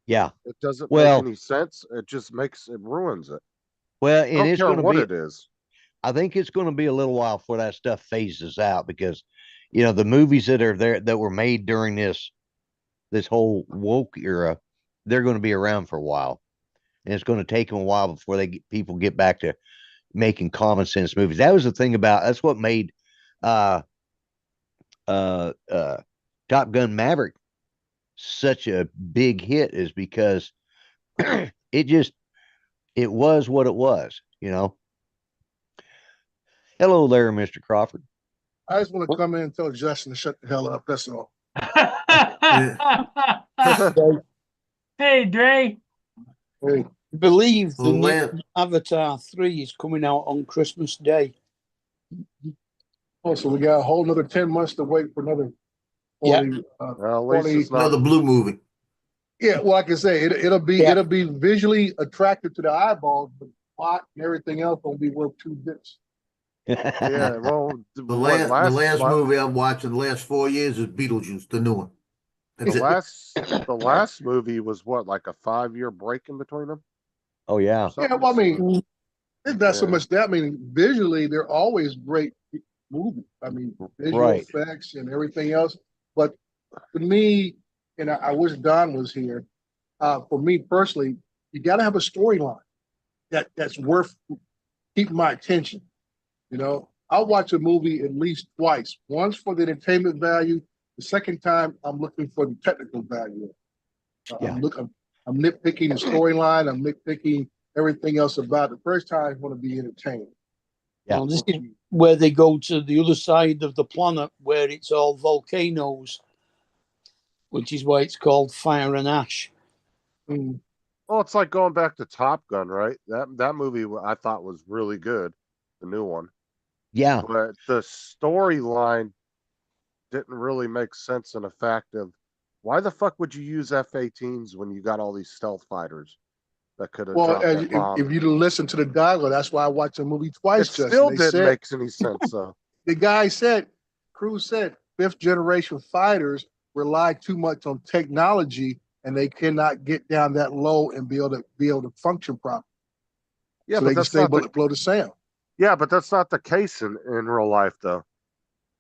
Yeah. It doesn't make any sense. It just ruins it. Well, I don't care what it is. I think it's going to be a little while before that stuff phases out, because, you know, the movies that are there that were made during this whole woke era, they're going to be around for a while. And it's going to take them a while before people get back to making common sense movies. That was the thing that's what made Top Gun Maverick such a big hit, is because it was what it was, you know. Hello there, Mr. Crawford. I just want to come in and tell Justin to shut the hell up. That's all. Hey, Dre. Hey. I believe the new Avatar 3 is coming out on Christmas Day. Oh, so we got a whole another 10 months to wait for another 40, another blue movie. Yeah, well, like I say, it'll be visually attractive to the eyeballs, but plot and everything else won't be worth 2 bits. Yeah, well, the last movie I'm watching the last 4 years is Beetlejuice, the new one. The last movie was what, like a 5-year break in between them? Oh yeah. Yeah, well, I mean, it's not so much that. I mean, visually, they're always great movies. I mean, visual effects and everything else. But to me, and I wish Don was here. For me personally, you got to have a storyline that's worth keeping my attention. You know, I'll watch a movie at least twice. Once for the entertainment value. The second time, I'm looking for the technical value. I'm nitpicking the storyline. I'm nitpicking everything else about it. The first time, I want to be entertained. Yeah. Well, this is where they go to the other side of the planet, where it's all volcanoes, which is why it's called Fire and Ash. Well, it's like going back to Top Gun, right? That movie I thought was really good, the new one. Yeah. But the storyline didn't really make sense in the fact of, why the fuck would you use F-18s when you got all these stealth fighters that could have dropped that bomb? If you listen to the dialogue, that's why I watched the movie twice. It still didn't make any sense, though. The guy said, Cruz said, 5th generation fighters rely too much on technology, and they cannot get down that low and be able to function properly. Yeah, so but they can stay below the sound. Yeah, but that's not the case in real life, though.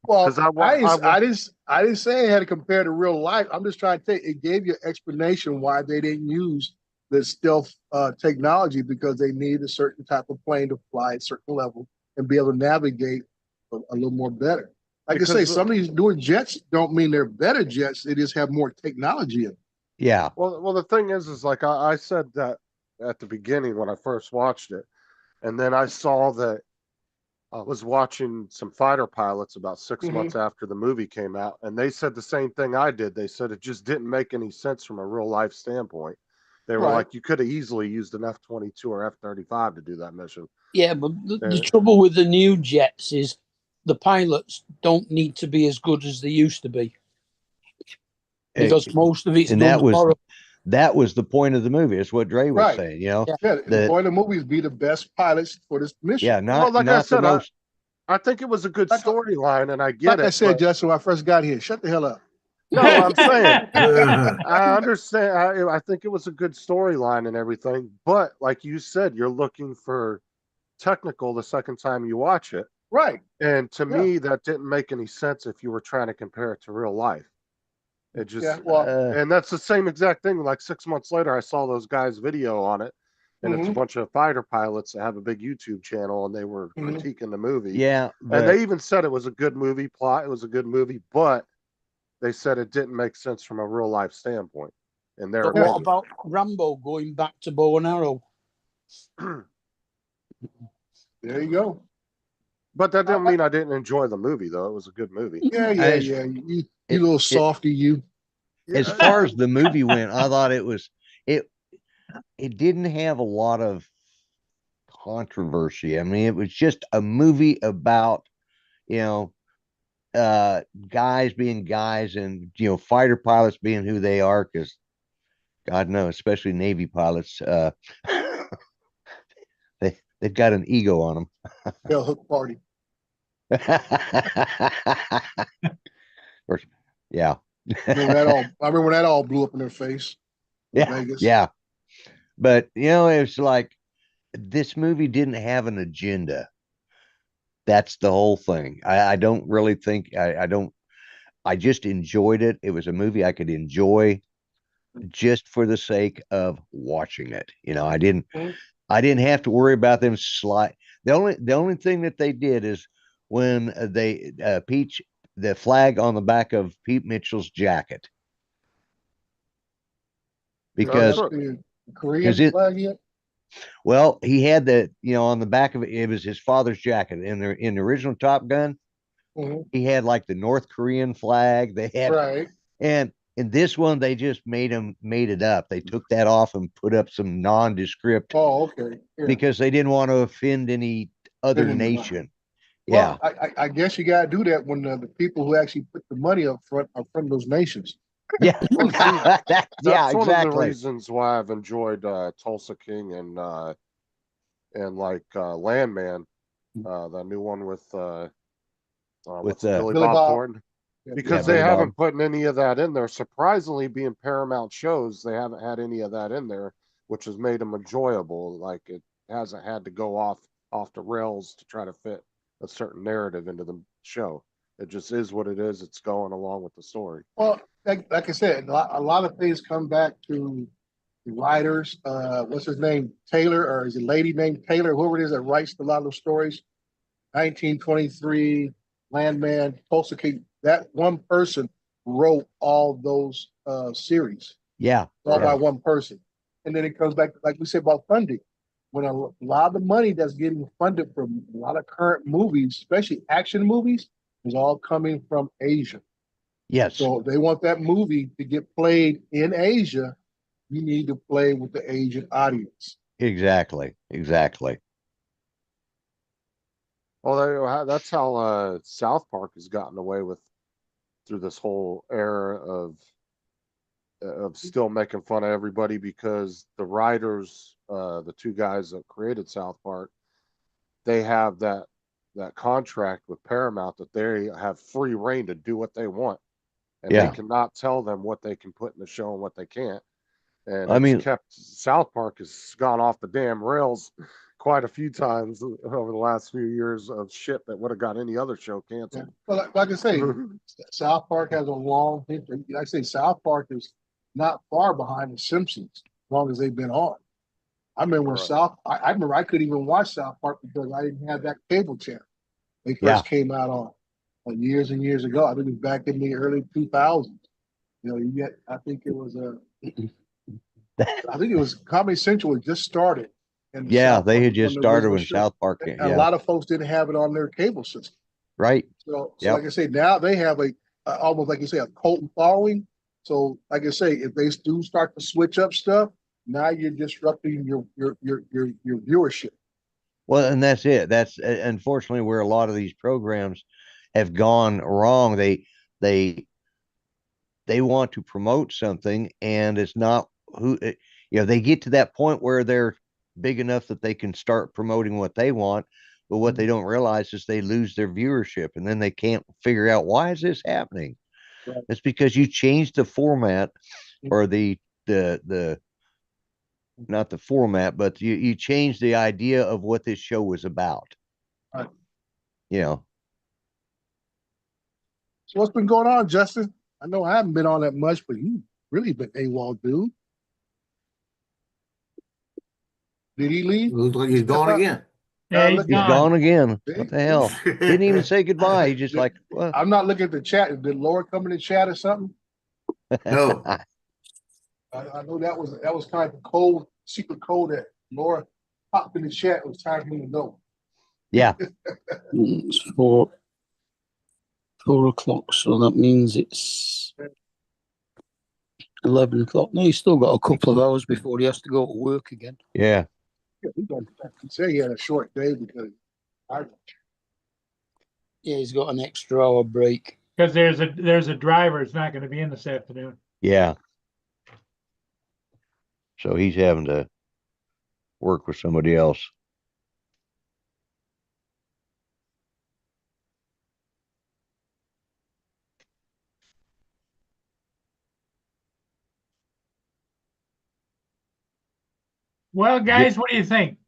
Well, I didn't say it had to compare to real life. I'm just trying to say it gave you an explanation why they didn't use the stealth technology, because they needed a certain type of plane to fly at a certain level and be able to navigate a little more better. Like I say, some of these newer jets don't mean they're better jets. They just have more technology in them. Yeah. Well, the thing is like I said that at the beginning when I first watched it, and then I saw that I was watching some fighter pilots about 6 months after the movie came out, and they said the same thing I did. They said it just didn't make any sense from a real life standpoint. They were Right. like, you could have easily used an F-22 or F-35 to do that mission. Yeah, but the Uh, trouble with the new jets is the pilots don't need to be as good as they used to be because most of it's and done horrible. that was the point of the movie. It's what Dre was Right. saying, you know. Yeah. Yeah, the The point of the movie is be the best pilots for this mission. yeah, Well, not like I not the said, most I think it was a good Like I- storyline, and I get Like it. I said, but- Justin, when I first got here, shut the hell up. no, I'm saying I understand. I think it was a good storyline and everything, but like you said, you're looking for technical the second time you watch it. Right. And to Yeah. me, that didn't make any sense if you were trying to compare it to real life. It just, Yeah, well, and that's the same exact thing. Like 6 months later, I saw those guys' video on it, and it's a bunch of fighter pilots that have a big YouTube channel, and they were critiquing the movie. yeah, And but they even said it was a good movie plot. It was a good movie, but they said it didn't make sense from a real life standpoint. In their But what opinion. about Rambo going back to bow and arrow? there you go. But that didn't mean I didn't enjoy the movie, though. It was a good movie. Yeah, As- You it- little softy, you. as far as the movie went, I thought it didn't have a lot of controversy. I mean, it was just a movie about, you know, guys being guys and, you know, fighter pilots being who they are, because God knows, especially Navy pilots, they've got an ego on Bell hook party. them. Yeah. I remember when that all blew up in their face. in Yeah, Vegas. yeah. But you know, it's like this movie didn't have an agenda. That's the whole thing. I don't really think I don't. I just enjoyed it. It was a movie I could enjoy just for the sake of watching it. You know, I didn't have to worry about them slide. The only thing that they did is when they the flag on the back of Pete Mitchell's jacket. Because The Korean it- flag yet? well, he had that, you know, on the back of it, it was his father's jacket. In the original Top Gun, he had like the North Korean flag. They had Right. and in this one they just made it up. They took that off and put up some nondescript Oh, okay. Yeah. because they didn't want to offend any other Offend anyone. nation. Yeah. Well, I guess you gotta do that when the people who actually put the money up front are from those nations. Yeah. Well, see, yeah, That's one of the exactly. reasons why I've enjoyed Tulsa King and like Landman, the new one with what's it, Billy Billy Bob Bob. Thornton, Yeah, because Billy they Bob. haven't put any of that in there. Surprisingly, being Paramount shows, they haven't had any of that in there, which has made them enjoyable. Like it hasn't had to go off the rails to try to fit a certain narrative into the show. It just is what it is. It's going along with the story. Well, like I said, a lot of things come back to the writers. What's his name? Taylor, or is it lady named Taylor? Whoever it is that writes a lot of those stories. 1923, Landman, Tulsa King. That one person wrote all those series, Yeah. all by Yeah. one person. And then it comes back, like we said about funding. When a lot of the money that's getting funded from a lot of current movies, especially action movies, is all coming from Asia. Yes. So if they want that movie to get played in Asia, you need to play with the Asian audience. Exactly. Exactly. Well, that's how South Park has gotten away with through this whole era of still making fun of everybody, because the writers, the two guys that created South Park, they have that contract with Paramount that they have free reign to do what they want, and Yeah. they cannot tell them what they can put in the show and what they can't. And I it's mean- kept South Park has gone off the damn rails quite a few times over the last few years of shit that would have got any other show Yeah. canceled. Well, like I say, South Park has a long history. Like I say, South Park is not far behind The Simpsons, as long as they've been on. I remember when Right. I remember I couldn't even watch South Park because I didn't have that cable channel. They first Yeah. came out on years and years ago. I think it was back in the early 2000s. You know, you get, I think it was I think it was Comedy Central had just started. in the Yeah, South they on- had on just the started Elizabeth when Strip. South Park. And a Yeah, lot of folks didn't have it on their cable system. right. So Yep. like I say, now they have almost like you say, a cult following. So like I say, if they do start to switch up stuff, now you're disrupting your viewership. Well, and that's it. That's unfortunately where a lot of these programs have gone wrong. They want to promote something, and it's not they get to that point where they're big enough that they can start promoting what they want, but what they don't realize is they lose their viewership, and then they can't figure out why is this happening. Right. It's because you changed the format, or the not the format, but you changed the idea of what this show was about. Right. You know, So what's been going on, Justin? I know I haven't been on that much, but you really been AWOL, dude. Did he leave? Looks like he's gone again. Yeah, he's look, he's gone. gone again. See? What the hell? Didn't even say goodbye. He just like, well, I'm not looking at the chat. Did Laura come in the chat or something? No. I know that was kind of a code, secret code that Laura popped in the chat. It was time for me to know. yeah, It's 4 o'clock, so that means it's 11 o'clock. No, he's still got a couple of hours before he has to go to work again. yeah. Yeah, he said he had a short day because Yeah, he's got an extra hour break. Because there's a driver that's not going to be in this afternoon. Yeah. So he's having to work with somebody else. Well, guys, what do you think?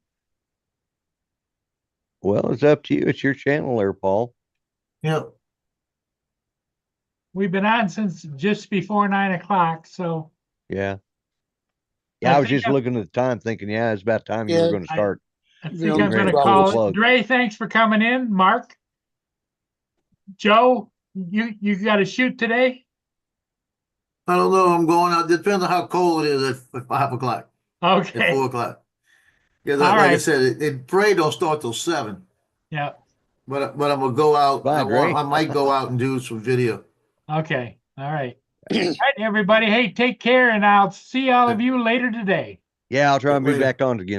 Well, it's up to you. It's your channel there, Paul. Yep. We've been on since just before 9 o'clock, so Yeah. Yeah, I was think just looking at the time thinking, yeah, it's about time you Yeah, were going to start. I think Yeah, I'm ready going to to pull call the it. plug. Dre, thanks for coming in. Mark, Joe, you got to shoot today? I don't know. I'm going out. Depends on how cold it is at 5 o'clock, at Okay. 4 o'clock. Yeah, All like I right. said, it parade don't start till 7. Yeah. But I'm gonna go out. Bye, Dre. I might go out and do some video. Okay. All right. All right, everybody. Hey, take care, and I'll see all of you later today. Yeah, I'll try and be Later. back on again.